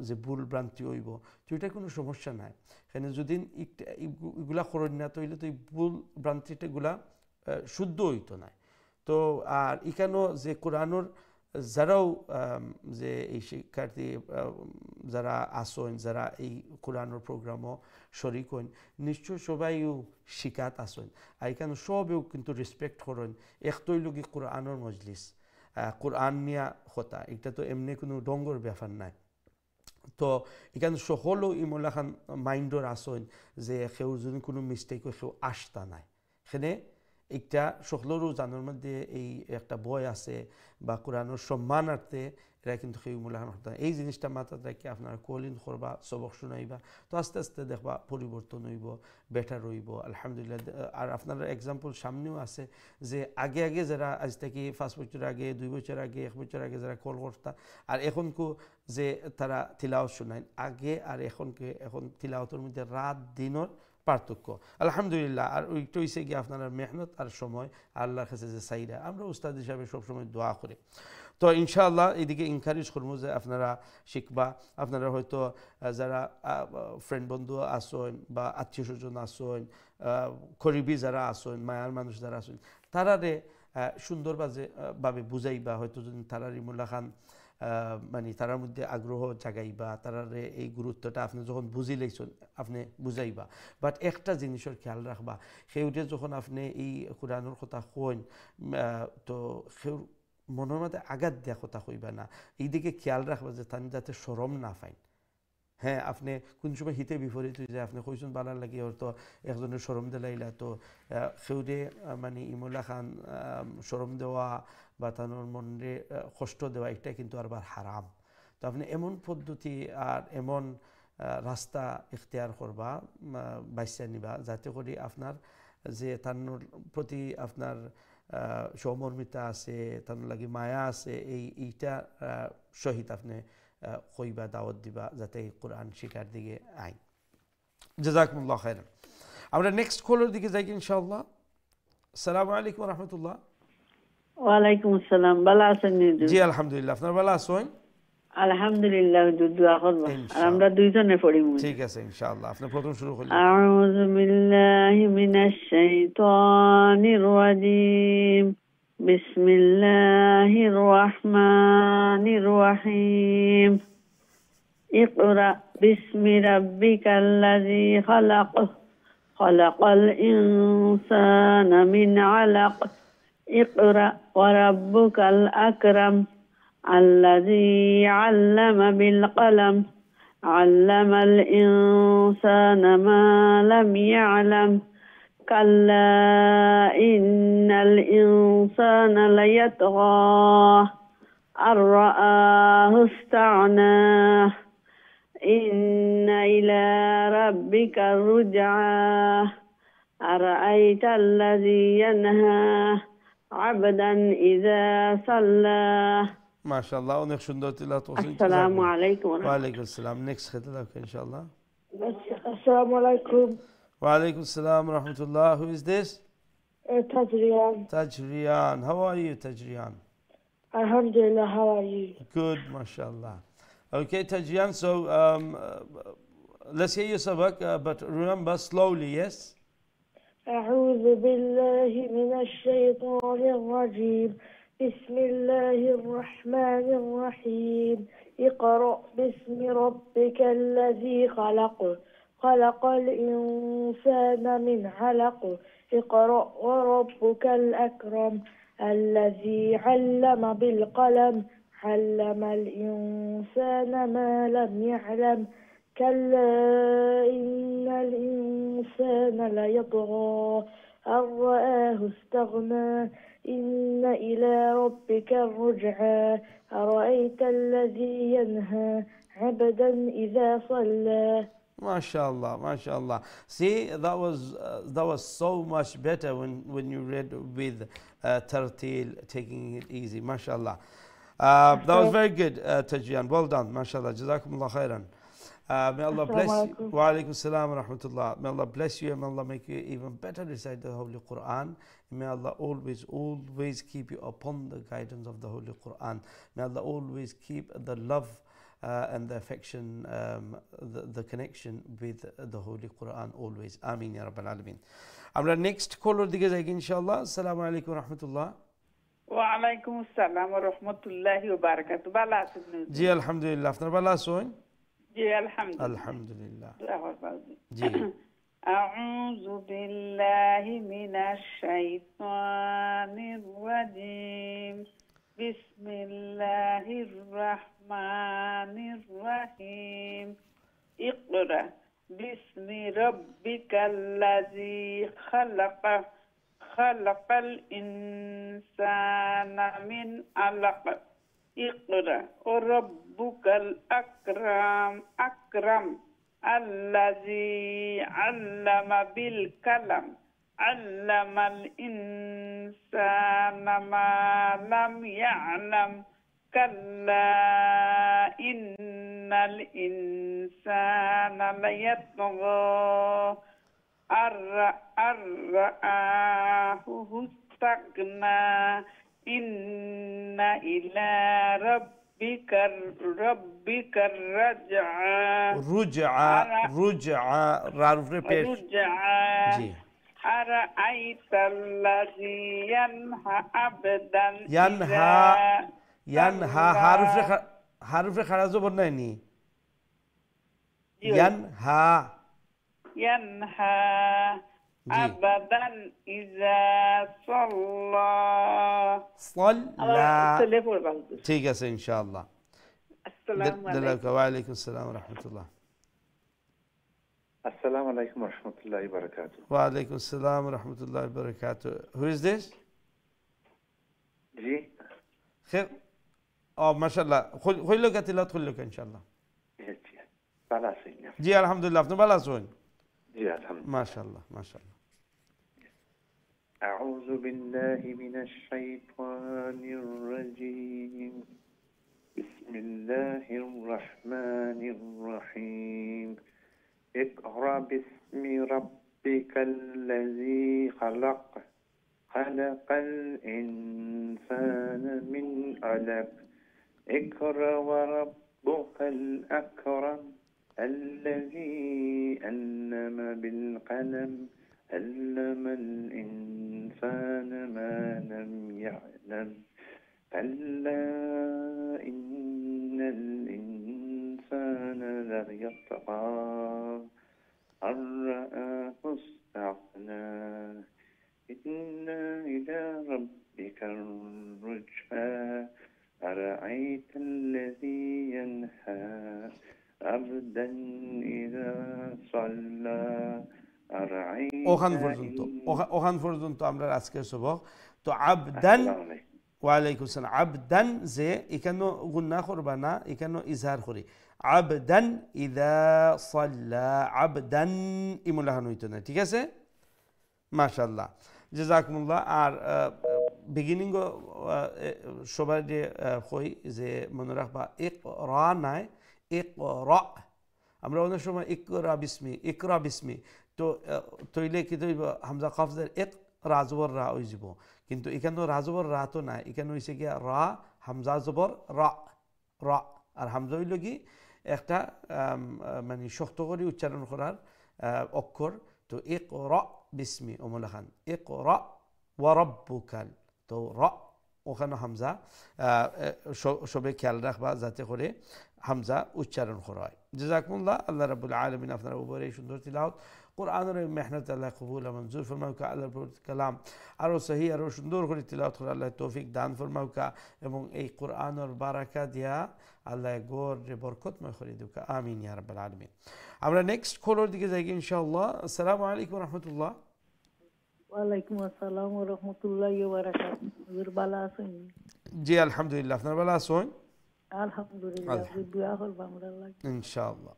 যে ভুল ভ্রান্তি হইব, তো এটা কোনো সমস্যা নাই। এখানে যদি এগুলা করেন না, তাইলে তো এই ভুল ভ্রান্তিটাগুলা শুদ্ধ হইতো না। তো আর এখানেও যে কোরআনের যারাও যে এই শিক্ষার্থী যারা আসেন, যারা এই কোরআনের প্রোগ্রামও শরিক হন, নিশ্চয় সবাইও শিকাত আসেন, আর এখানে সবেও কিন্তু রেসপেক্ট করেন। একটাই লোক কোরআনের মজলিস, কোরআন নিয়া কথা, এটা তো এমনি কোনো ডঙ্গর ব্যাপার নাই। তো এখানে সকলেও ইমুল্লা খান মাইন্ডর আসেন যে কেউ যদি কোনো মিস্টেক হয় কেউ আসতা নাই। এখানে একটা সকলেরও জানার মধ্যে এই একটা বই আছে বা কোরআনের সম্মানার্থে এরা কিন্তু সেই মূল্যায়ন হতে, এই জিনিসটা মাথায় রেখে আপনারা কলিন করবা, সবক শুনাইবা, তো আস্তে আস্তে দেখবা পরিবর্তন হইব, বেটার হইব, আলহামদুলিল্লাহ। আর আপনারা এক্সাম্পল সামনেও আছে যে আগে আগে যারা আজ থেকে 5 বছর আগে, 2 বছর আগে, 1 বছর আগে যারা কল করতা, আর এখনকো যে তারা তিলাওয়াত শুনায় আগে আর এখনকে, এখন তিলাওয়াতের মধ্যে রাত দিনের পার্থক্য, আলহামদুলিল্লাহ। আর ওইটা হইছে গিয়ে আপনারা মেহনত আর সময়, আল্লাহর কাছে যে চাইরা, আমরা উস্তাদ হিসাবে সবসময় দোয়া করি। তো ইনশাআল্লাহ এইদিকে এনকারেজ করবো যে আপনারা শিখবা। আপনারা হয়তো যারা ফ্রেন্ড বন্ধু আসেন বা আত্মীয় স্বজন আসেন, করিবি যারা আসেন, মায়ার মানুষ যারা আসেন, তারারে সুন্দরভাবে বুঝাইবা। হয়তো যদি তারা রিমুল্লাহ খান মানে তারার মধ্যে আগ্রহ জাগাইবা, তারারে এই গুরুত্বটা আপনি যখন বুঝি লাইছেন আপনি বুঝাইবা। বাট একটা জিনিসের খেয়াল রাখবা, সেউটে যখন আপনি এই কোরআনের কথা কইন, তো সেউ মনের মধ্যে আঘাত দেওয়া কথা কইবা না। এইদিকে খেয়াল রাখবা যে তানি যাতে শরম না পাইন। হ্যাঁ, আপনি কোন সময় হিতে বিপরীত হয়ে যায়, আপনি কইছেন বালার লাগে হয়তো একজনের শরম দিলাইলা, তো সেউরে মানে ইমুল্লা খান শরম দেওয়া বা তার মনে কষ্ট দেওয়া, এটা কিন্তু আরবার হারাম। তো আপনি এমন পদ্ধতি আর এমন রাস্তা ইখতিয়ার করবা বাইসা নিবা যাতে করে আপনার যে তার প্রতি আপনার সহমর্মিতা আছে তার লাগি মায়া আছে এইটা সহিত আপনি কইবা দাওয়াত দিবা যাতে কোরআন শিখার দিকে আই জাযাকুমুল্লাহ খাইরান আমরা নেক্সট কলের দিকে যাই ইনশাআল্লাহ আসসালামু আলাইকুম ওয়া রাহমাতুল্লাহ ওয়ালাইকুম আসসালাম ভালো আছেন জি আলহামদুলিল্লাহ আপনারা ভালো আছেন আলহামদুলিল্লাহ দোয়া করব আর আমরা দুইজনে পড়ি ঠিক আছে ইনশাআল্লাহ আপনি প্রথম শুরু করুন আউযু বিল্লাহি মিনাশ শাইতানির রাজীম বিসমিল্লাহির রহমানির রহিম ইকরা বিসমি রাব্বিকাল্লাযী খালাক খালাকাল ইনসানা মিন আলাক ইকরা ওয়া রাব্বুকাল আকরাম الذي علم بالقلم علم الإنسان ما لم يعلم كلا إن الإنسان ليطغى أن رآه استغنى إن إلى ربك الرجعى أرأيت الذي ينهى عبدا إذا صلى ما شاء الله অনেক সুন্দর তিলাওয়াত করছেন আসসালামু আলাইকুম ওয়া আলাইকুম আসসালাম নেক্সট খেতাব ইনশাআল্লাহ Assalamu alaikum. wa alaikum assalam wa rahmatullah who is this Tajriyan. Tajriyan how are you Tajriyan Alhamdulillah, how are you? good mashallah okay Tajriyan so let's hear your sabak but remember slowly yes أعوذ بالله من الشيطان الرجيم بسم الله الرحمن الرحيم اقرأ باسم ربك الذي خلق خلق الإنسان من علق اقرأ وربك الأكرم الذي علم بالقلم علم الإنسان ما لم يعلم كلا إن الإنسان ليطغى أن رآه استغنى إن إلى ربك الرجعى أرأيت الذي ينهى عبدا إذا صلى MashaAllah, MashaAllah. See, that was so much better when you read with tartil, taking it easy. MashaAllah. That was very good, Tajriyan. Well done. MashaAllah. Jazakumullah khairan. May Allah bless you. Wa alaikum salam wa rahmatullah. May Allah bless you and may Allah make you even better recite the Holy Quran. May Allah always keep you upon the guidance of the Holy Quran. May Allah always keep the love and the affection, the connection with the Holy Quran always. Ameen ya Rabbal Alameen. Amra next caller dige jai inshallah. Assalamu alaikum wa rahmatullah. Wa alaikum assalam wa rahmatullahi wa barakatuh. Bala asin. Ji alhamdulillah. After bala soin. Ji alhamdulillah. Alhamdulillah. Ji. أعوذ بالله من الشيطان الرجيم بسم الله الرحمن الرحيم اقرأ باسم ربك الذي خلق خلق الإنسان من علق اقرأ وربك الأكرم أكرم الذي علم بالقلم علم الإنسان ما لم يعلم كلا إن الإنسان ليطغى أن رآه استغنى إن إلى ربك الرجعى رجعى أرأيت الذي ينهى عبدا ينهى حرف خرج بناني ينهى أبدا إذا صلى ঠিক আছে ইনশাআল্লাহ ওয়ালাইকুম আসসালাম ওয়া রাহমাতুল্লাহ Assalamu alaikum wa rahmatullahi wa barakatuh. Wa alaikum assalam wa rahmatullahi wa barakatuh. Who is this? Ji. Khair. Oh, mashallah. Khullu ka tilat khullu ka inshallah. Yes, yes. ভালো আছেন? জি আলহামদুলিল্লাহ, আপনি ভালো আছেন? জি আলহামদুলিল্লাহ। মাশাআল্লাহ মাশাআল্লাহ। أعوذ بالله من الشيطان الرجيم. بسم الله الرحمن الرحيم. اقرأ باسم ربك الذي خلق. خلق الإنسان من علق. اقرأ وربك الأكرم الذي علم بالقلم علم الإنسان ما لم يعلم كلا إن الإنسان ليطغى أن رآه استغنى إن إلى ربك الرجعى أرأيت الذي ينهى عبدا إذا صلى ওখান পর্যন্ত আমরা আজকের সবক। তো আবদান, ওয়ালাইকুম সালাম, আবদান যে এখানে গুন্না করবা না, এখানে ইজহার করি। আবদান ইদা সাল্লা, আবদান ইমুলাহান হইতো না, ঠিক আছে? মাশাআল্লাহ, জাযাকুমুল্লাহ। আর বিগিনিং সবাই যে কই যে মনে রাখবা ইকরা নাই, ইকরা। আমরা অনেক সময় ইকরা বিসমি, ইকরা বিসমি, তো তৈলে কি তৈব হামজা কফজের এক রাজবর রা হয়ে যাব, কিন্তু এখানে রাজবর রা তো নাই, এখানে হয়েছে গিয়া রা হামজা জবর রা, রা। আর হামজা হইল কি একটা মানে শক্ত করে উচ্চারণ করার অক্ষর। তো ইকরা বিসমি ওমলা খান, ইকরা ওয়া রাব্বুকাল, তো রা ওখানে হামজা সবে খেয়াল রাখবা যাতে করে হামজা উচ্চারণ করা হয়। জাযাকুমুল্লাহ। আল্লাহ রাব্বুল আলামিন আপনার উপরে এই সুন্দর তিলাওয়াত কোরআনের মেহনত আল্লাহ কবুল মঞ্জুর ফরমাউকা, আল্লাহর কালাম আরও সহি আরও সুন্দর করে তিলাওয়াত করে আল্লাহ তৌফিক দান ফরমাউকা, এবং এই কোরআনের বারাকা দিয়া আল্লাহ গড়ে বরকতময় করে দিউকা, আমিন ইয়া রাব্বাল আলামিন। আমরা নেক্সট কলার দিকে যাই ইনশাআল্লাহ। আসসালামু আলাইকুম ওয়া রাহমাতুল্লাহ। ওয়ালাইকুম আসসালাম ওয়া রাহমাতুল্লাহি ওয়া বারাকাতুহু। হুজুর ভালো আছেন? জি আলহামদুলিল্লাহ, আপনারা ভালো আছেন? আলহামদুলিল্লাহ, দোয়া করব আমরা লাগি ইনশাআল্লাহ।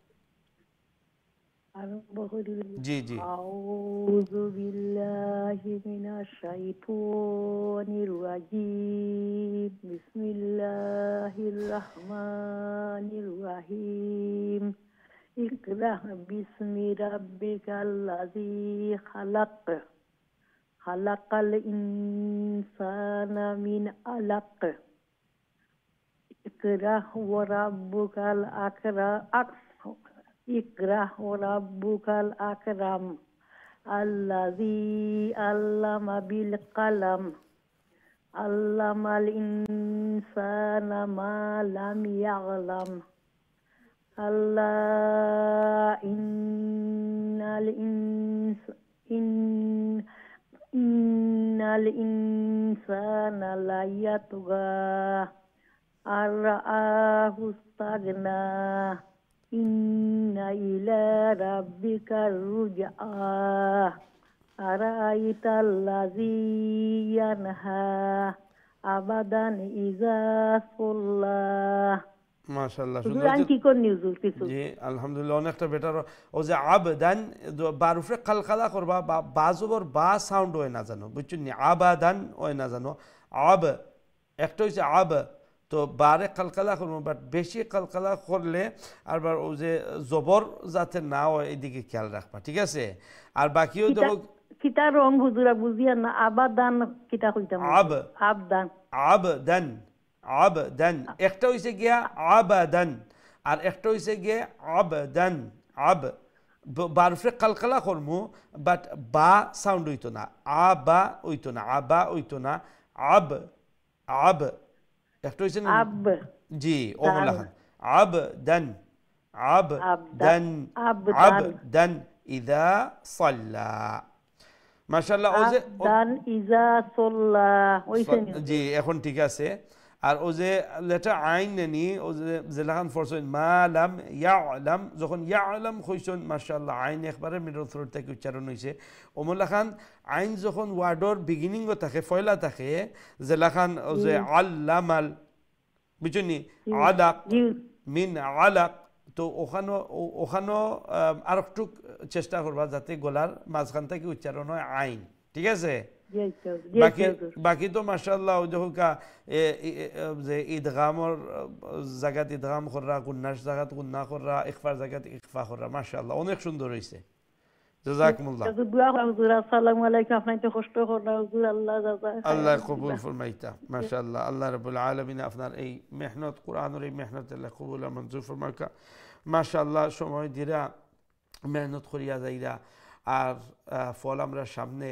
আরম্ভ করি। জি জি। আউযু বিল্লাহি মিনাশ শাইতানির রাজীম। বিসমিল্লাহির রহমানির রহিম। ইকরা বিসমি রাব্বিকাল্লাযী খালাক। খালাকাল ইনসানা মিন আলাক। ইকরা ওয়া রাব্বুকাল আকরাম। ইকরা ওয়া রাব্বুকাল আকরাম আল্লাযী আল্লামা বিল কলম আল্লামাল ইনসানা মা লাম ইয়ালাম আল্লাহ ইন্নাল ইনসানা লায়াতগা আর রাআহু ইস্তাগনা ইন্না ইলা রাব্বিকার রুজআ আরাইতাল্লাযী ইয়ানহা আবাদান ইযা সাল্লা। মাশাআল্লাহ, জি আলহামদুলিল্লাহ, অনেকটা বেটার। ও যে আবদান বারুফে কালকালা করবা, বা বাজবর বা সাউন্ড হয় না জানো, বুঝছেন নি? আবাদান হয় না জানো, আব একটা হচ্ছে আব, তো বারে কালকালা করবো, বাট বেশি কালকালা করলে আবার ও যে জবর যাতে না হয় এদিকে খেয়াল রাখবা, ঠিক আছে? আর বাকিও দেখো কিতা রং হুজুরা বুঝিয়া না, আবাদান কিতা কইতাম, আব আবদান, আবদান, আবদান একটা হইছে গিয়া আবাদান, আর একটা হইছে গিয়া আবদান। আব বারফে কালকালা করমু, বাট বা সাউন্ড হইতো না, আবা হইতো না, আবা হইতো না, আব আব একটা হইছে না, আব জি ওমলা খান, আবদান আবদান আবদান ইযা সাল্লা। মাশাআল্লাহ, ও যে আবদান ইযা সাল্লা হইছে, জি এখন ঠিক আছে। আর ও যে লেটার আইন নেনি, ও যে জেলাখান ফরসন মা লাম ইয়ালাম, যখন ইয়ালাম কইছেন মাশাআল্লাহ আইন একবারে মিডল থ্রোট থেকে উচ্চারণ হইছে। ওমলা খান আইন যখন ওয়ার্ডর বিগিনিংও থাকে, ফয়লা থাকে, জেলাখান ও যে আল্লামাল, বুঝুনি? আলাক মিন আলাক, তো ওখানেও আর একটু চেষ্টা করবা যাতে গলার মাঝখান থেকে উচ্চারণ হয় আইন, ঠিক আছে? বাকি তো মাশাআল্লাহ ওই দেখো যে ঈদগামর জায়গাত ঈদগাম কররা, গুন্নার জায়গাত গুন্না কররা, ইখফার জায়গাত ইখফা কররা, মাশাআল্লাহ অনেক সুন্দর হয়েছে। জাযাকুমুল্লাহ। আসসালামু আলাইকুম। আপনাকে কষ্ট করলা হুজুর, আল্লাহ জাযা আল্লাহ কবুল ফরমাইতা। মাশাআল্লাহ আল্লাহ রাব্বুল আলামিন আপনার এই মেহনত, কোরআনের এই মেহনত আল্লাহ কবুল আর মঞ্জুর ফরমাকা। মাশাআল্লাহ সময় দিরা মেহনত করিয়া যাইরা আর ফল আমরা সামনে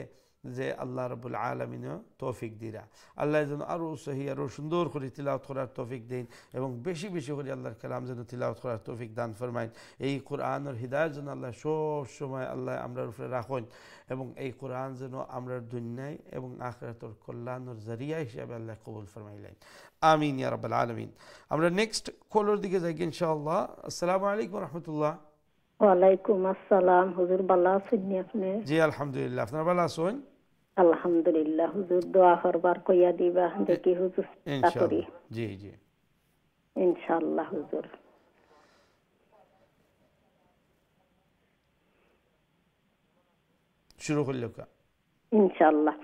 যে আল্লাহ রাব্বুল আলামিন তৌফিক দিরা। আল্লাহ যেন আরও সহি আরও সুন্দর করে তিলাওয়াত করার তৌফিক দেন এবং বেশি বেশি করে আল্লাহর কালাম যেন তিলাওয়াত করার তৌফিক দান ফরমাইন। এই কোরআনের হিদায়াত যেন আল্লাহ সব সময় আল্লাহ আমরার উপরে রাখেন এবং এই কোরআন যেন আমরার দুনিয়ায় এবং আখিরাতের কল্যাণের জরিয়া হিসেবে আল্লাহ কবুল ফরমাইলেন। আমিন ইয়া রাব্বাল আলামিন। আমরা নেক্সট কলের দিকে যাই ইনশাআল্লাহ। আসসালামু আলাইকুম ওয়া রাহমাতুল্লাহ। ওয়ালাইকুম আসসালাম। হুজুর ভালো আছেন আপনি? জি আলহামদুলিল্লাহ। আপনারা ভালো আছেন? আলহামদুলিল্লাহ। হুজুর দোয়া করবার কইয়া দিবা দেখি হুজুর করি। জি জি ইনশাআল্লাহ হুজুর। শুরু করলো কা ইনশাআল্লাহ।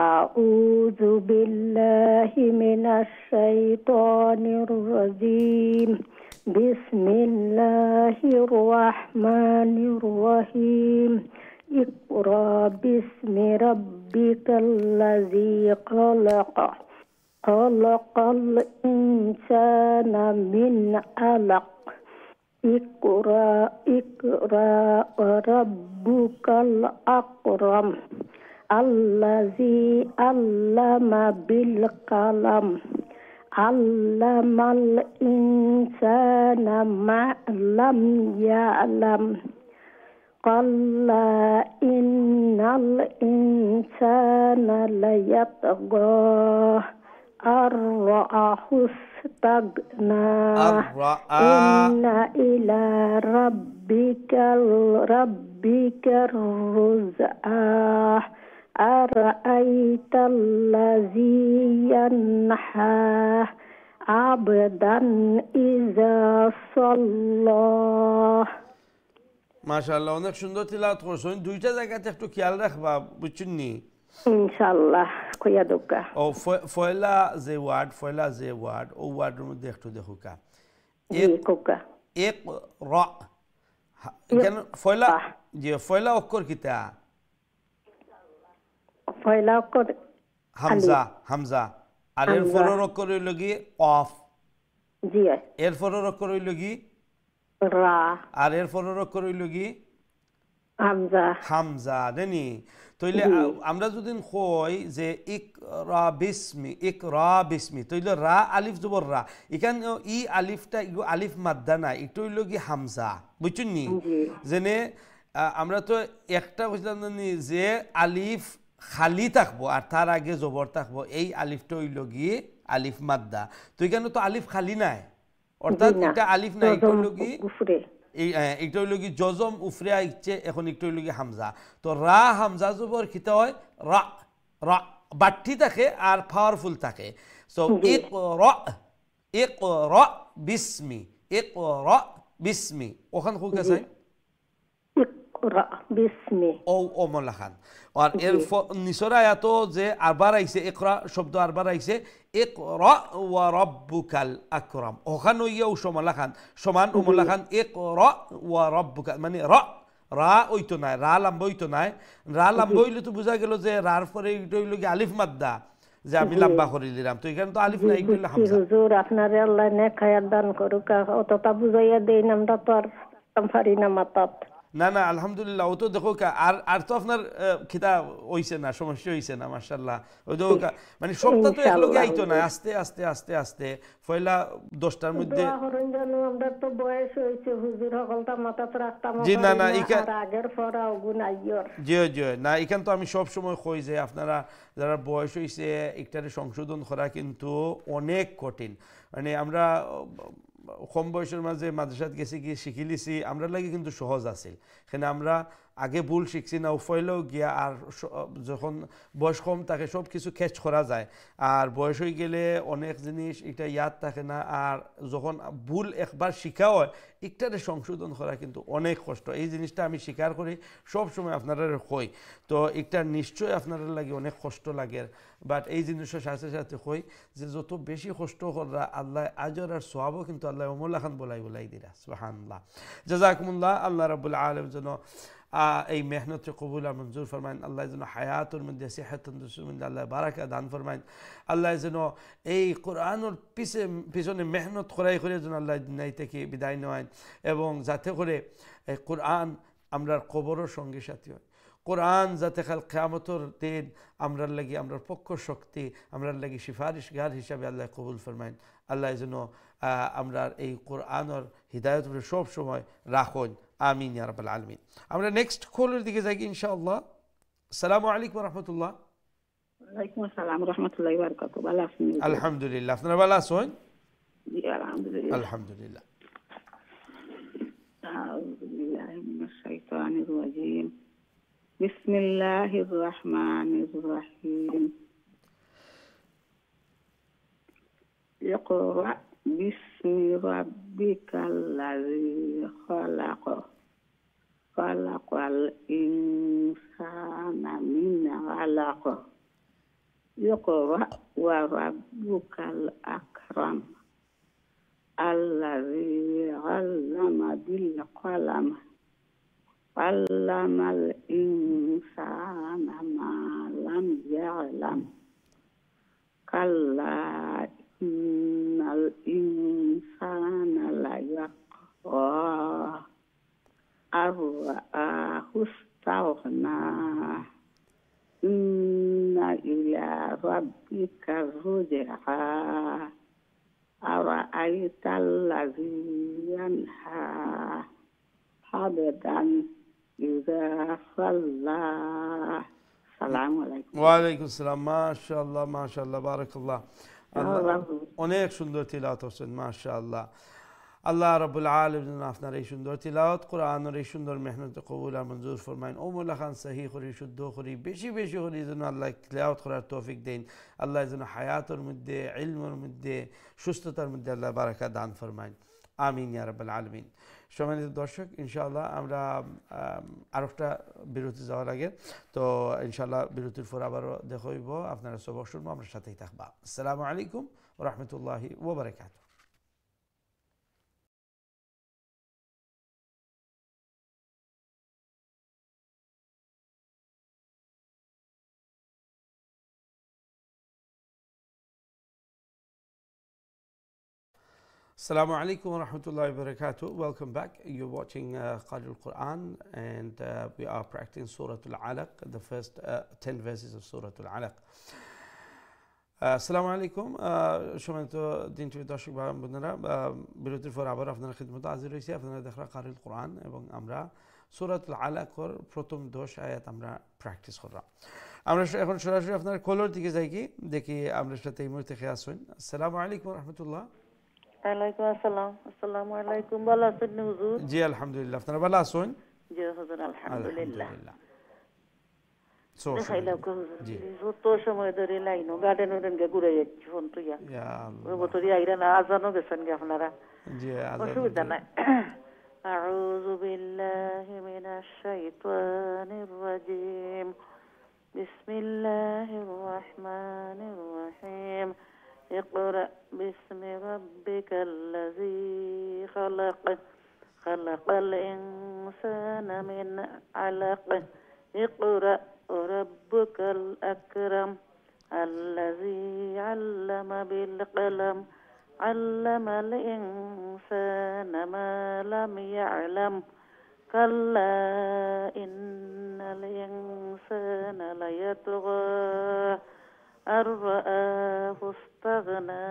আউযু বিল্লাহি মিনাশ শাইতানির রাজীম। বিসমিল্লাহির রহমানির রহিম। اقرأ باسم ربك الذي خلق خلق الإنسان من علق اقرأ وربك الأكرم الذي علم بالقلم علم الإنسان ما لم يعلم كلا إن الإنسان ليطغى أن رآه استغنى إن إلى ربك الرجعى أرأيت الذي ينهى عبدا إذا صلى। মাশাআল্লাহ অনেক সুন্দর তিলাওয়াত করছেন। দুইটা জায়গাতে একটু খেয়াল রাখবা, বুঝছেন নি? ইনশাআল্লাহ কইয়া দোকা। ও ফয়লা যে ওয়ার্ড ও ওয়ার্ডের মধ্যে একটু দেখুকা। এক র কেন ফয়লা যে ফয়লা অক্ষর কিতা? ফয়লা অক্ষর হামজা আর এর পরের অক্ষর হইল কি কফ। জি এর পরের অক্ষর হইল কি রা আর এর পরের অক্ষর হইল কি হামজা দেনি। তইলে আমরা যদি কই যে ইকরা বিসমি তইলে রা আলিফ জবর রা, এখানে ই আলিফটা আলিফ মাদ্দা না, এটা হইল কি হামজা, বুঝছেন নি? যেনে আমরা তো একটা কইছিলাম যে আলিফ খালি থাকবো আর তার আগে জবর থাকবো, এই আলিফটা হইল কি আলিফ মাদ্দা। তো এখানে তো আলিফ খালি নাই, অর্থাৎ এটা আলিফ নাই, এটা হইল কি এটা হইল কি জজম উফরে আইছে, এখন একটু হইল কি হামজা। তো রা হামজা জবর খিতা হয় রা, রা বাট্টি থাকে আর পাওয়ারফুল থাকে। সো ইকরা বিসমি ওখান খুব কাছে ও মলাখান। আর এর নিচের আয়াতো যে আরবার আইছে ইকরা শব্দ আরবার আইছে ইকরা ওয়া রাব্বুকাল আকরাম, ওখানে ইয়া সমলাখান সমান ওমলাখান ইকরা ওয়া রাব্বুকাল, মানে রা ওইতো নাই, রা লাম্বা ওইতো নাই। রা লাম্বা হইলে তো বোঝা গেল যে রার পরে এটা হইল কি আলিফ মাদ্দা, যে আমি লাম্বা করে দিলাম। তো এখানে তো আলিফ নাই, এটা হইল হামজা। হুজুর আপনারে আল্লাহ নেক হায়াত দান করুক, অতটা বুঝাইয়া দেন আমরা তো আর পারি না মাতাত। না না আলহামদুলিল্লাহ, ও তো দেখো আর তো আপনার খিতা হইছে না, সমস্যা হইছে না মাশাআল্লাহ। ওই দেখো মানে সপ্তাহ তো একলগে আইতো না, আস্তে আস্তে আস্তে আস্তে পয়লা 10টার মধ্যে আমরা তো বয়স হইছে হুজুর, হলটা মাথাত রাখতাম। জি না না আগের পড়া গুণ আইয়র। জি জি না, এখান তো আমি সব সময় কই যে আপনারা যারা বয়স হইছে একটারে সংশোধন করা কিন্তু অনেক কঠিন। মানে আমরা কম বয়সের মাঝে মাদ্রাসাত গেছি গিয়ে শিখি লিছি, আমরা লাগে কিন্তু সহজ আছিল। এখানে আমরা আগে ভুল শিখছি না, উফাইলেও গিয়া আর যখন বয়স কম থাকে সব কিছু ক্যাচ করা যায়, আর বয়স হয়ে গেলে অনেক জিনিস এটা ইয়াদ থাকে না, আর যখন ভুল একবার শিখা হয় একটারে সংশোধন করা কিন্তু অনেক কষ্ট। এই জিনিসটা আমি স্বীকার করি, সব সময় আপনারা কই, তো একটা নিশ্চয় আপনারা লাগে অনেক কষ্ট লাগে, বাট এই জিনিসের সাথে সাথে কই যে যত বেশি কষ্ট করা আল্লাহ আজর আর সোয়াবও কিন্তু আল্লাহ অমূল্য খান বলাই দিরা। সুবহানাল্লাহ, জাযাকুমুল্লাহ। আল্লাহ রাব্বুল আলামিন যেন এই মেহনতকে কবুল আর মঞ্জুর ফরমাইন। আল্লাহ যেন হায়াতের মধ্যে সেহাতের মধ্যে আল্লাহ বারাকা দান ফরমাইন। আল্লাহ যেন এই কোরআনের পিছনে মেহনত করাই করে যেন আল্লাহ দুনিয়া থেকে বিদায় নেওয়ান, এবং যাতে করে এই কোরআন আমরার কবরের সঙ্গে সাথী হয়। কোরআন যাতে কাল কিয়ামতের দিন আমরার লাগি, আমরার পক্ষ শক্তি, আমরার লাগি সিফারিশগার হিসাবে আল্লাহ কবুল ফরমাইন। আল্লাহ যেন আমরার এই কোরআনের হিদায়ত সব সময় রাখুন। আমিন ইয়া রাব্বাল আলামিন। আমরা নেক্সট কলের দিকে যাই ইনশাআল্লাহ। আসসালামু আলাইকুম ওয়া রাহমাতুল্লাহ। ওয়ালাইকুম আসসালাম ওয়া রাহমাতুল্লাহি ওয়া বারাকাতুহু। ভালো আছেন? আলহামদুলিল্লাহ, আপনারা ভালো আছেন? জি আলহামদুলিল্লাহ। আলহামদুলিল্লাহ। আউযু বিল্লাহি মিনাশ শাইতানির রাজীম। বিসমিল্লাহির রাহমানির রাহিম। ইকরা বিসমি রাব্বিকাল্লাযী খালাক খালাকাল ইনসানা মিন আলাক ইকরা ওয়া রাব্বুকাল আকরাম আল্লাযী আল্লামা বিল কলম আল্লামাল ইনসানা মা লাম ইয়ালাম কাল্লা ইন্নাল ইনসানা লায়াতগা আররাআহু ইস্তাগনা ইন্না ইলা রাব্বিকা রুজআ আরাআইতাল্লাযী ইয়ানহা আবদান ইযা সাল্লা। আসসালামু আলাইকুম। ওয়া আলাইকুম আসসালাম। মাশাআল্লাহ মাশাআল্লাহ, বারাকাল্লাহ। অনেক সুন্দর তিলাওয়াত করছেন, মাশাআল্লাহ। আল্লাহ রাব্বুল আলামিন আপনার এই সুন্দর তিলাওয়াত কোরআনের এই সুন্দর মেহনত কবুল আর মঞ্জুর ফরমাইন। অমূল্য খান সহি করি, শুদ্ধ করি, বেশি বেশি করি যেন আল্লাহ তিলাওয়াত করার তৌফিক দেন। আল্লাহ যেন হায়াতের মধ্যে, ইলমের মধ্যে, সুস্থতার মধ্যে আল্লাহ বারাকা দান ফরমাইন। আমিন ইয়া রাব্বাল আলামিন। সম্মানিত দর্শক, ইনশাআল্লাহ আমরা আরেকটা বিরতি যাওয়ার আগে, তো ইনশাআল্লাহ বিরতির পর আবারও দেখা হইব। আপনারা সব শুনবো, আমরা সাথেই থাকবা। আসসালামু আলাইকুম ওয়া রাহমাতুল্লাহি ওয়া বারাকাতুহু। Assalamu alaikum wa rahmatullahi wa barakatuh. Welcome back. You're watching Qari al-Quran, and we are practicing Surah Al-Alaq, the first 10 verses of Surah Al-Alaq. Assalamu alaikum. সম্মানিত দিন টিভি দর্শক ভাই বোনেরা, বিরতির পর আবার আপনার খিদমতে হাজির হয়েছি। আপনারা দেখরা কারি আল-কুরআন, এবং আমরা সূরা আল-আলাকের প্রথম 10 আয়াত আমরা প্র্যাকটিস করলাম। আমরা এখন সরাসরি আপনার কলর দিকে যাই, কি দেখি আমরা সাথে এই মুহূর্তে খেয়ে আসুন। আসসালামু আলাইকুম ওয়া রাহমাতুল্লাহ। ওয়ালাইকুম আসসালাম। আসসালামু আলাইকুম। ভালো আছেন হুজুর? জি আলহামদুলিল্লাহ, আপনারা ভালো আছেন? জি হুজুর আলহামদুলিল্লাহ। জি যত সময় ধরে লাইনো গার্ডেন ওডেনকে ঘুরে যাচ্ছি ফোন তুইয়া, ওই বতরি আইরা না আজানও গেছেন গে আপনারা? জি অসুবিধা নাই। আউযু বিল্লাহি মিনাশ শাইতানির রাজীম। বিসমিল্লাহির রহমানির রহিম। اقرأ باسم ربك الذي خلق خلق الإنسان من علق اقرأ ربك الأكرم الذي علم بالقلم علم الإنسان ما لم يعلم كلا إن الإنسان ليطغى أن رآه استغنى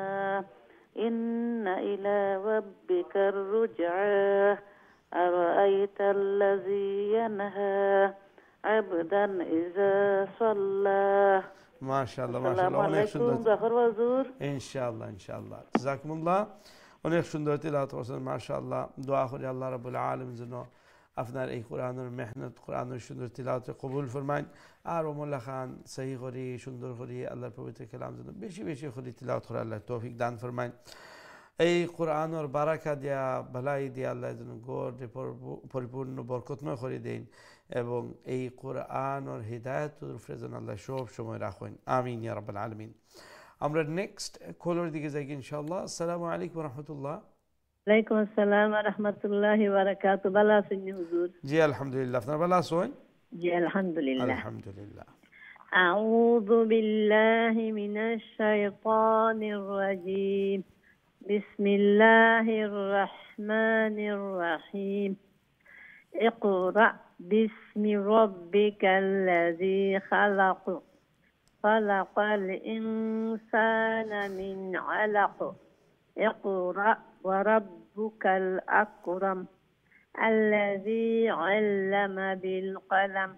إن إلى ربك الرجعى أرأيت الذي ينهى عبدا إذا صلى। মাশাআল্লাহ মাশাআল্লাহ, অনেক সুন্দর ইনশাআল্লাহ ইনশাআল্লাহ। জাযাকুমুল্লাহ, অনেক সুন্দর তিলাওয়াত করেছেন মাশাআল্লাহ। দোয়া করি আল্লাহ রাব্বুল আলামিন যেন আপনার এই কোরআনের মেহনত, কোরআনের সুন্দর তিলাওয়াত কবুল ফরমাইন। আর অমূল্য খান সহি করি, সুন্দর করি আল্লাহর পবিত্র কালাম যেন বেশি বেশি করে তিলাওয়াত করে আল্লাহ তৌফিক দান ফরমাইন। এই কোরআনের বারাকা দিয়া ভালাই দিয়া আল্লাহ যেন গড়ে পরিপূর্ণ বরকতময় করে দেন এবং এই কোরআনের হিদায়াতের উপরে যেন আল্লাহ সব সময় রাখেন আমিন ইয়া রাব্বাল আলামিন। আমরা নেক্সট কলার দিকে যাই ইনশাআল্লাহ। আসসালামু আলাইকুম ওয়া রাহমাতুল্লাহ। ওয়ালাইকুম আসসালাম ওয়া রাহমাতুল্লাহি ওয়া বারাকাতুহু। ভালো আছেন হুজুর? জি আলহামদুলিল্লাহ, আপনারা ভালো আছেন? জি আলহামদুলিল্লাহ। আলহামদুলিল্লাহ। আউযু বিল্লাহি মিনাশ শাইতানির রাজীম। বিসমিল্লাহির রহমানির রহিম। ইকরা বিসমি রাব্বিকাল্লাযী খালাক খালাকাল ইনসানা মিন আলাক اقرأ وربك الأكرم الذي علم بالقلم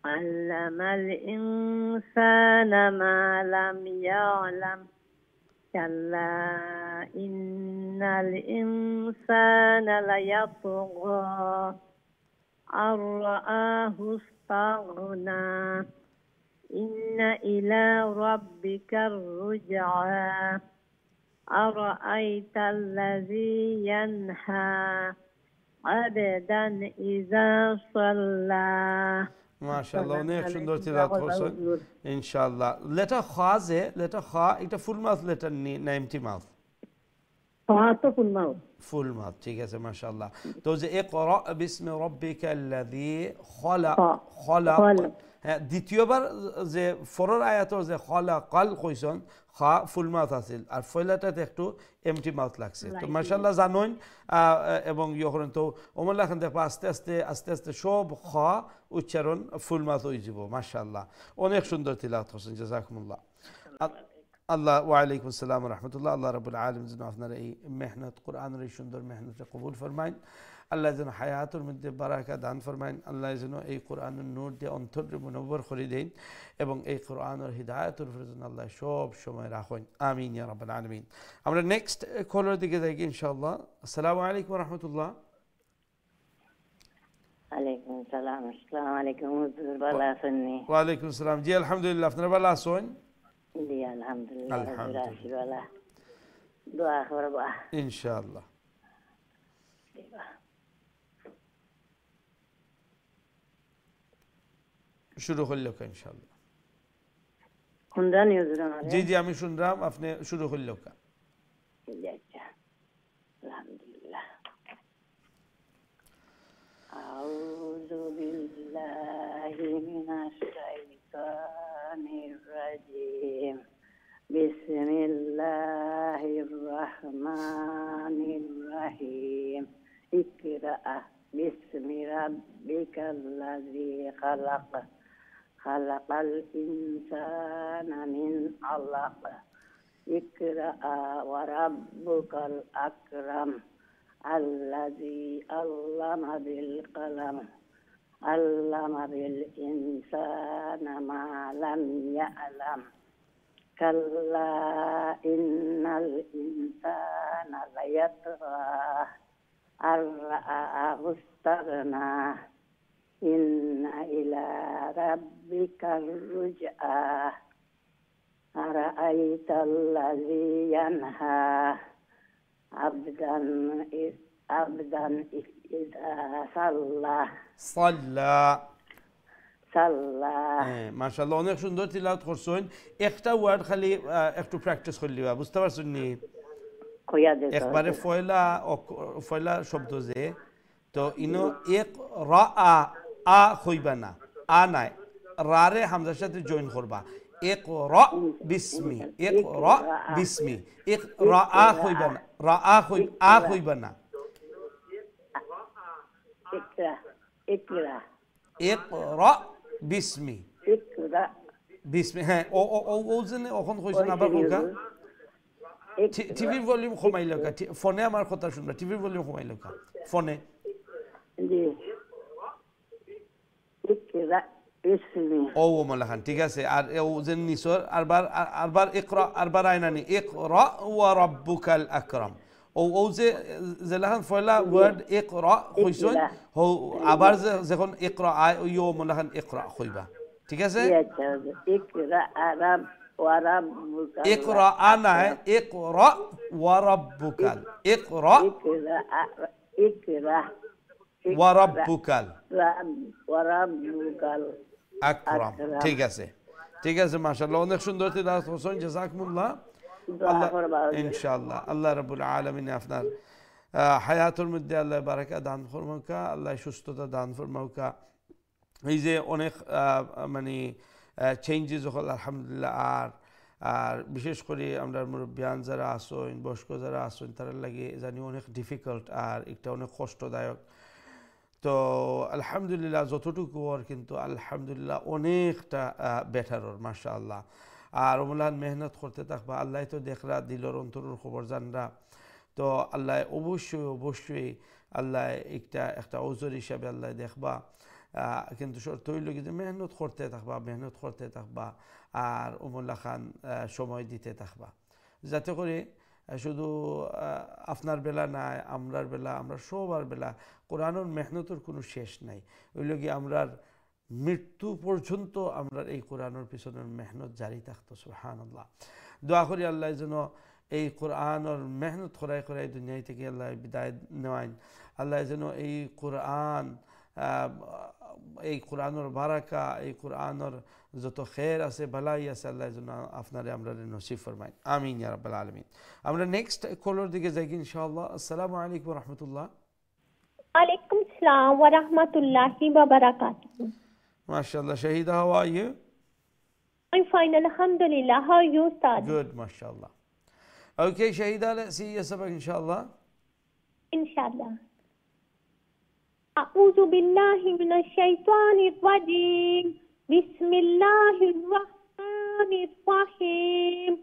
علم الإنسان ما لم يعلم كلا إن الإنسان ليطغى أن رآه استغنى إن إلى ربك الرجعى أرأيت الذي ينهى عبدا إذا صلى মাশাআল্লাহ, অনেক সুন্দর তিলাওয়াত করছেন ইনশাআল্লাহ। লেটার খ যে লেটার খ এটা ফুল মাউথ লেটার না এমটি মাউথ? তো ফুল মাউথ। ফুল মাউথ, ঠিক আছে মাশাআল্লাহ। তো যে ইকরা বিসমি রাব্বিকাল্লাযী খালাক খালাক, হ্যাঁ দ্বিতীয়বার যে ফরর আয়াতর যে খালাকাল কইছেন খা ফুল মাউথ আছিল আর ফয়লাটাতে একটু এমটি মাউথ লাগছে। তো মাশাআল্লাহ জানেন এবং ইয়ে করেন তো ওমল্লা খান দেখবা আস্তে আস্তে আস্তে আস্তে সব খ উচ্চারণ ফুল মাউথ হয়ে যাব মাশাআল্লাহ। অনেক সুন্দর তিলাওয়াত করছেন, জাযাকুমুল্লাহ। আল্লাহ ওয়ালাইকুম আসসালাম রহমতুল্লাহ। আল্লাহ রাব্বুল আলামিন যেন আপনার এই মেহনত কোরআনের এই সুন্দর মেহনতটা কবুল ফরমাইন। আল্লাহ যেন হায়াতের মধ্যে বারাকা দান ফরমাইন। আল্লাহ যেন এই কোরআনের নূর দিয়ে অন্তরে মুনব্বর করে দেন এবং এই কোরআনের হিদায়াতের উপরে যেন আল্লাহ সব সময় রাখেন আমিন ইয়া রাব্বাল আলামিন। আমরা নেক্সট কলার দিকে যাই ইনশাআল্লাহ। আসসালামু আলাইকুম ওয়া রাহমাতুল্লাহ। ওয়ালাইকুম সালাম। আসসালামু আলাইকুম হুজুর, ভালো আছেন? ওয়ালাইকুম আসসালাম। জি আলহামদুলিল্লাহ, আপনারা ভালো আছেন? জি আলহামদুলিল্লাহ। আলহামদুলিল্লাহ। দোয়া করবা ইনশাআল্লাহ। শুরু করলে ইনশাআল্লাহ। শুনরানি হুজুর আমারে? জি জি আমি শুনলাম, আপনি শুরু করলে কা। আচ্ছা আলহামদুলিল্লাহ। আউযু বিল্লাহি মিনাশ শাইতানির রাজীম। বিসমিল্লাহির রহমানির রহিম। ইকরা বিসমি রাব্বিকাল্লাযী খালাক খালাকাল ইনসানা মিন আলাক ইকরা ওয়া রাব্বুকাল আকরাম আল্লাযী আল্লামা বিল কলম আল্লামা বিল ইনসানা মা লাম ইয়ালাম কাল্লা ইন্নাল ইনসানা লায়াতগা আর রাআহু ইস্তাগনা ইন্না ইলা রাব্বিকার রুজআ আরাআইতাল্লাযী ইয়ানহা আবদান ইযা সাল্লা সাল্লা সাল্লা। মাশাআল্লাহ, অনেক সুন্দর তিলাওয়াত করছেন। একটা ওয়ার্ড খালি একটু প্র্যাকটিস করলিবা, বুঝতে পারছেন নি? একবারে ফয়লা শব্দ যে তো ইনো এক রা আ হইবা না, আ নাই, রা রে হামজার সাথে জয়েন করবা। এক রা বিসমি, এক রা বিসমি, এক রা আ হইবা না, রা আ হইবা না। এক রা বিসমি, বিসমি, হ্যাঁ ও জেনে ওখান কইছেন আবার কোকা। টিভির ভলিউম কমাই লোকা, ফোনে আমার কথা শুনবা, টিভির ভলিউম কমাই লোকা ফোনে। ও মোলা খান, ঠিক আছে। আর ও যে নিসর আরবার ইকরা, আরবার আইনানি ইকরা ওয়া রাব্বুকাল আকরাম। ও যে জেলাখান ফয়লা ওয়ার্ড ইকরা কইছেন, হো আবার যখন ইকরা আয় ও মোলা খান ইকরা কইবা, ঠিক আছে? وربك اقرأ أنا اقرأ وربك اقرأ اقرأ وربك وربك আকরাম ঠিক আছে ঠিক আছে মাশাআল্লাহ অনেক সুন্দর তিলাওয়াত করছেন জাযাকুমুল্লাহ আল্লাহ ইনশাআল্লাহ আল্লাহ রাব্বুল আলামিন আপনার হায়াতের মধ্যে আল্লাহ বারাকা দান ফরমাউকা আল্লাহ সুস্থতা দান ফরমাউকা এই যে অনেক মানে চেঞ্জেস হল আলহামদুলিল্লাহ আর বিশেষ করে আমরা মুরব্বিয়ান যারা আসেন বয়স্ক যারা আসেন তারা লাগে জানি অনেক ডিফিকাল্ট আর এটা অনেক কষ্টদায়ক তো আলহামদুলিল্লাহ যতটুকু ওর কিন্তু আলহামদুলিল্লাহ অনেকটা বেটার ওর মাশাআল্লাহ আর ওমলান মেহনত করতে থাকবা আল্লাহ তো দেখরা দিলর অন্তরের খবর জানরা তো আল্লাহ অবশ্যই আল্লাহ একটা ওজর হিসাবে আল্লাহ দেখবা কিন্তু শর্ত হইল কি যে মেহনত করতে থাকবা আর ওমল্লা খান সময় দিতে থাকবা যাতে করে শুধু আপনার বেলা নাই আমরার বেলা আমরা সবার বেলা কোরআনের মেহনতের কোনো শেষ নাই ওই লগে আমরার মৃত্যু পর্যন্ত আমরা এই কোরআনের পিছনের মেহনত জারি থাকতো সুবহানাল্লাহ দোয়া করি আল্লাহ যেন এই কোরআনের মেহনত করাই দুনিয়া থেকে আল্লাহ বিদায় নেওয়াইন আল্লাহ যেন এই কোরআনের বারাকা এই কোরআনের যত খের আছে ভালাই আছে আল্লাহ যেন আপনারে আমরা নসিব ফরমাইন আমিন ইয়া রাব্বাল আলামিন আমরা নেক্সট কলার দিকে যাই ইনশাআল্লাহ আসসালামু আলাইকুম ওয়া রাহমাতুল্লাহ ওয়ালাইকুম আসসালাম ওয়া রাহমাতুল্লাহি ওয়া বারাকাতুহু মাশাআল্লাহ Shahida how are you I'm fine alhamdulillah how are you Ustad good mashallah okay shahida let's see you sabak inshallah أعوذ بالله من الشيطان الرجيم بسم الله الرحمن الرحيم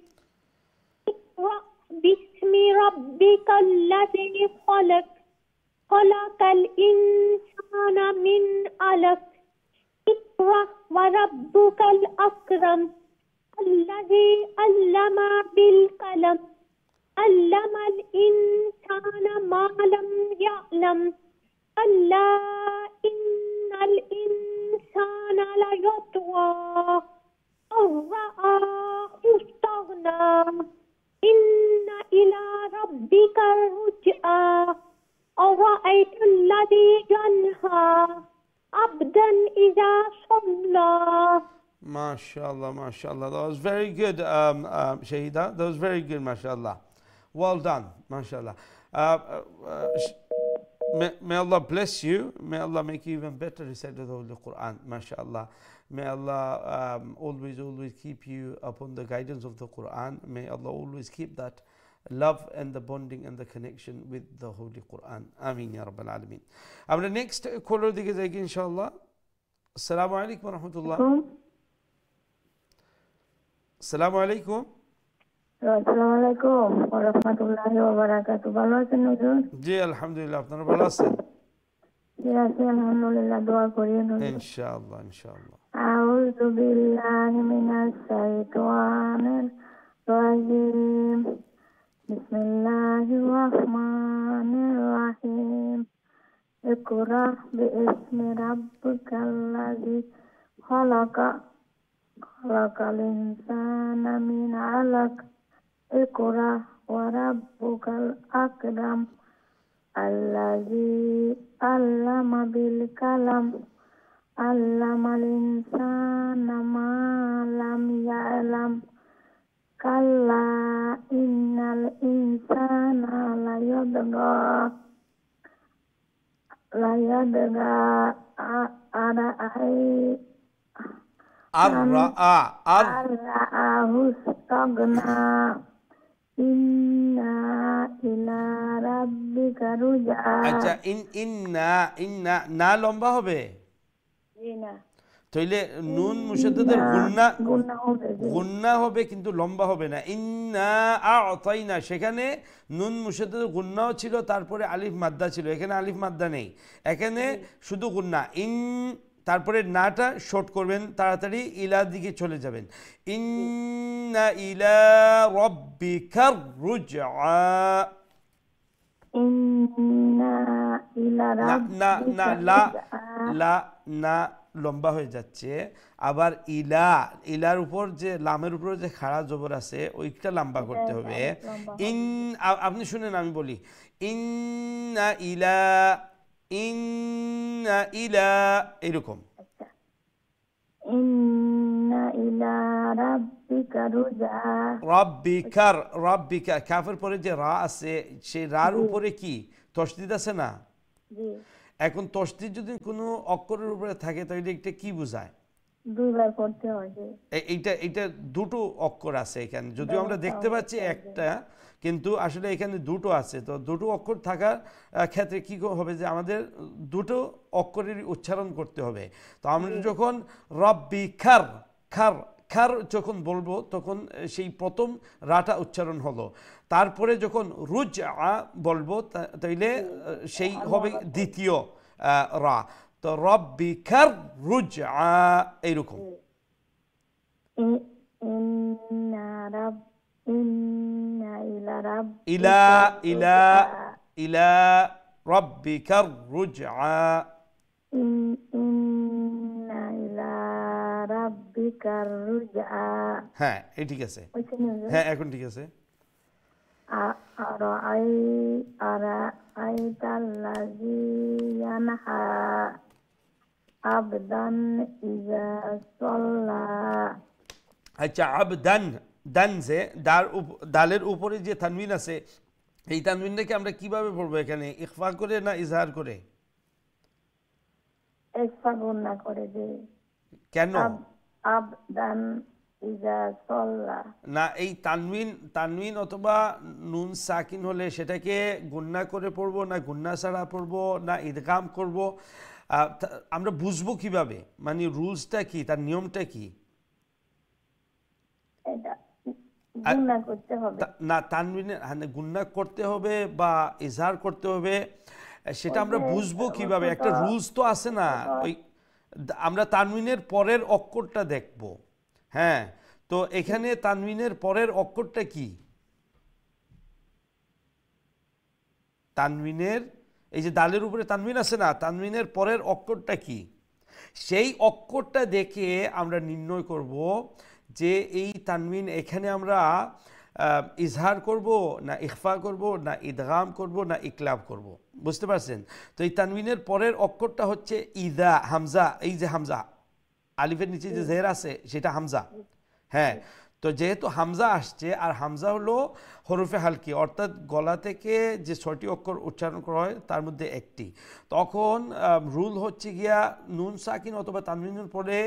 اقرأ باسم ربك الذي خلق الإنسان من علق اقرأ وربك الأكرم الذي علم بالقلم علم الإنسان ما لم يعلم ألا إن الإنسان ليطغى أن رآه استغنى إن إلى ربك الرجعى أرأيت الذي ينهى عبدا إذا صلى MashaAllah, MashaAllah. That was very good, Shahida. That was very good, MashaAllah. Well done, MashaAllah. May Allah bless you. May Allah make you even better recited the Holy Quran, MashaAllah. May Allah always keep you upon the guidance of the Quran. May Allah always keep that love and the bonding and the connection with the Holy Quran. Ameen ya Rabbal Alameen. Our next caller dike jayegi inshallah. Assalamu alaikum wa rahmatullah. Assalamu alaikum. আসসালামু আলাইকুম ওয়া রাহমাতুল্লাহি ওয়া বারাকাতুহু ভালো আছেন হুজুর জি আলহামদুলিল্লাহ আপনারা ভালো আছেন জি আছি আলহামদুলিল্লাহ দোয়া করি ইনশাআল্লাহ ইনশাআল্লাহ আউযু বিল্লাহি মিনাশ শাইতানির রাজিম বিসমিল্লাহির রাহমানির রাহিম ইকরা বিইসমি রাব্বিকাল্লাযী খালাকাল ইনসানা মিন আলাক اقرأ وربك الأكرم الذي علم بالقلم علم الإنسان ما لم يعلم كلا إن الإنسان ليطغى أرآه استغنى ইন্না ইলা রাব্বিকা রুজআ আচ্ছা ইন্না না লম্বা হবে জি না তাইলে নুন মুশাদ্দাদের গুন্না হবে কিন্তু লম্বা হবে না ইন্না আ'তাইনা সেখানে নুন মুশাদ্দাদের গুন্নাও ছিল তারপরে আলিফ মাদ্দা ছিল এখানে আলিফ মাদ্দা নেই এখানে শুধু গুন্না তারপরে নাটা শর্ট করবেন তাড়াতাড়ি ইলা দিকে চলে যাবেন ইন্না ইলা রাব্বিকার রুজআ ইন্না ইলা রাব্বিকা না লম্বা হয়ে যাচ্ছে, আবার ইলা, ইলার উপর যে লামের উপর যে খাড়া জবর আছে ওইটা লম্বা করতে হবে। ইন, আপনি শুনেন আমি বলি, ইন্না ইলা, ইন্না ইলা, এরকম। ইন্না ইলা রাব্বিকা রুজা, রাব্বিকার, রাব্বিকা কাফের পরে যে রা আছে সেই রার উপরে কি তসদিদ আছে না? জি। এখন তসদিদ যদি কোনো অক্ষরের উপরে থাকে তাহলে এটা কি বোঝায়? দুইবার পড়তে হয়। এইটা এইটা দুটো অক্ষর আছে এখানে, যদিও আমরা দেখতে পাচ্ছি একটা, কিন্তু আসলে এখানে দুটো আছে। তো দুটো অক্ষর থাকার ক্ষেত্রে কি হবে যে আমাদের দুটো অক্ষরের উচ্চারণ করতে হবে। তো আমরা যখন রব্বিকার, খার খার যখন বলবো তখন সেই প্রথম রাটা উচ্চারণ হলো, তারপরে যখন রুজআ বলবো তাইলে সেই হবে দ্বিতীয় রা। তো রব্বিকার রুজআ এইরকম। ইলা ইলা ইলা রব্বিকার রুজআ, ইন্না ইলা রাব্বিকার রুজআ। হ্যাঁ এই ঠিক আছে, হ্যাঁ এখন ঠিক আছে। আরাআইতাল্লাযী ইয়ানহা আবদান ইযা সাল্লা। আচ্ছা, আবদান, দান যে দালের উপরে যে তানবিন আছে এই তানবিনটাকে আমরা কিভাবে পড়বো এখানে, ইখফা করে না ইজহার করে? ইখফা গুণা করে যে। কেন? আবদান ইযা সাল্লা না, এই তানবিন, তানবিন অথবা নুন সাকিন হলে সেটাকে গুন্না করে পড়বো না গুন্না ছাড়া পড়বো না ইদগাম করব, আমরা বুঝবো কিভাবে? মানে রুলসটা কি, তার নিয়মটা কি? না, তানবিনের গুন্না করতে হবে বা ইজহার করতে হবে সেটা আমরা বুঝবো কিভাবে? একটা রুলস তো আছে না। ওই আমরা তানবিনের পরের অক্ষরটা দেখব। হ্যাঁ, তো এখানে তানবিনের পরের অক্ষরটা কি? তানবিনের এই যে দালের উপরে তানবিন আছে না, তানবিনের পরের অক্ষরটা কি? সেই অক্ষরটা দেখে আমরা নির্ণয় করব যে এই তানবিন এখানে আমরা ইজহার করব না ইখফা করব না ইদগাম করব না ইকলাব করব। বুঝতে পারছেন? তো এই তানবিনের পরের অক্ষরটা হচ্ছে ইদা, হামজা। এই যে হামজা, আলিফের নিচে যে জের আছে সেটা হামজা। হ্যাঁ, তো যেহেতু হামজা আসছে, আর হামজা হলো হরফে হালকি, অর্থাৎ গলা থেকে যে 6টি অক্ষর উচ্চারণ করা হয় তার মধ্যে একটি, তখন রুল হচ্ছে গিয়া নুন সাকিন অথবা তানবিনের পরে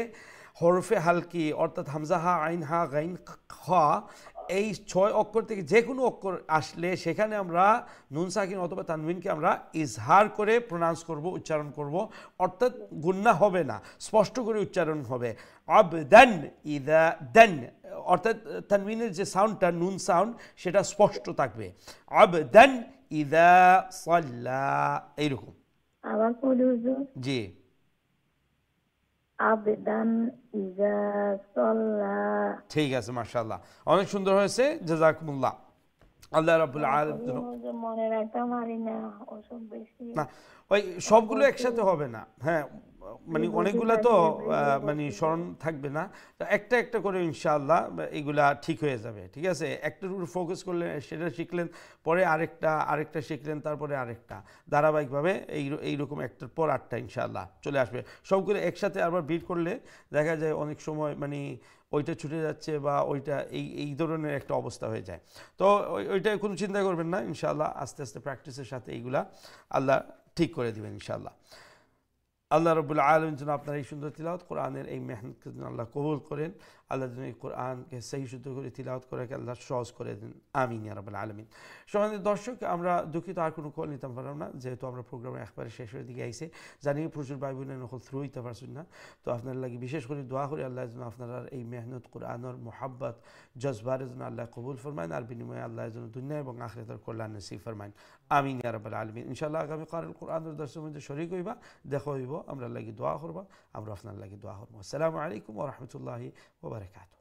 হরফে হালকি অর্থাৎ হামজা, হা, আইন, হা, গাইন, খ, এই 6 অক্ষর থেকে যে কোনো অক্ষর আসলে সেখানে আমরা নুন সাকিন অথবা তানবিনকে আমরা ইজহার করে প্রনাউন্স করব, উচ্চারণ করব, অর্থাৎ গুন্না হবে না, স্পষ্ট করে উচ্চারণ হবে। আবদান ইদা দান, অর্থাৎ তানবিনের যে সাউন্ডটা নুন সাউন্ড সেটা স্পষ্ট থাকবে। আবদান ইদা সাল্লা, এইরকম। আবার পড়ি হুজুর। জি। আবদান ইযা সাল্লা। ঠিক আছে, মাশাআল্লাহ, অনেক সুন্দর হয়েছে, জাযাকুমুল্লাহ। আল্লাহ রাব্বুল আলামিন মনে রাখতে পারি না, ওসব বেশি না, ওই সবগুলো একসাথে হবে না। হ্যাঁ, মানে অনেকগুলো তো মানে স্মরণ থাকবে না, তো একটা একটা করে ইনশাআল্লাহ এগুলা ঠিক হয়ে যাবে। ঠিক আছে, একটার উপর ফোকাস করলে সেটা শিখলেন, পরে আরেকটা শিখলেন, তারপরে আরেকটা, ধারাবাহিকভাবে এইরকম একটার পর আটটা ইনশাআল্লাহ চলে আসবে। সবগুলো একসাথে আবার বিট করলে দেখা যায় অনেক সময় মানে ওইটা ছুটে যাচ্ছে বা ওইটা এই ধরনের একটা অবস্থা হয়ে যায়। তো ওইটা কোনো চিন্তা করবেন না, ইনশাআল্লাহ আস্তে আস্তে প্র্যাকটিসের সাথে এইগুলা আল্লাহ ঠিক করে দিবেন ইনশাআল্লাহ। আল্লাহ রাব্বুল আলামিন যেন আপনার এই সুন্দর তিলাওয়াত, কোরআনের এই মেহনতকে যেন আল্লাহ কবুল করেন। আল্লাহ যেন এই কোরআনকে সহি শুদ্ধ করে তিলাওয়াত করে আল্লাহ সহজ করে দেন, আমিন ইয়া রাব্বুল আলামিন। সম্মানিত দর্শক, আমরা দুঃখিত আর কোনো কল নিতাম পারলাম না, যেহেতু আমরা প্রোগ্রামের একবারে শেষের দিকে আইসে, জানি প্রচুর ভাই বোনের নকল থ্রু হইতে পারছেন না। তো আপনার লাগে বিশেষ করে দোয়া করি আল্লাহ যেন আপনারা এই মেহনত, কোরআনের মোহাব্বত, জজবারে যেন আল্লাহ কবুল ফরমাইন, আর বিনিময়ে আল্লাহ যেন দুনিয়া এবং আখিরাতের কল্যাণ নসিব ফরমাইন, আমিন ইয়া রাব্বুল আলামিন। ইনশাআল্লাহ আগামী কালের কোরআনের দর্শনের মধ্যে শরীক হইবা, দেখা হইব, আমরা লাগি দোয়া করবা, আমরা আপনার লাগি দোয়া করবো। আসসালামু আলাইকুম ওয়া রাহমাতুল্লাহি ওয়া বারাকাতুহু।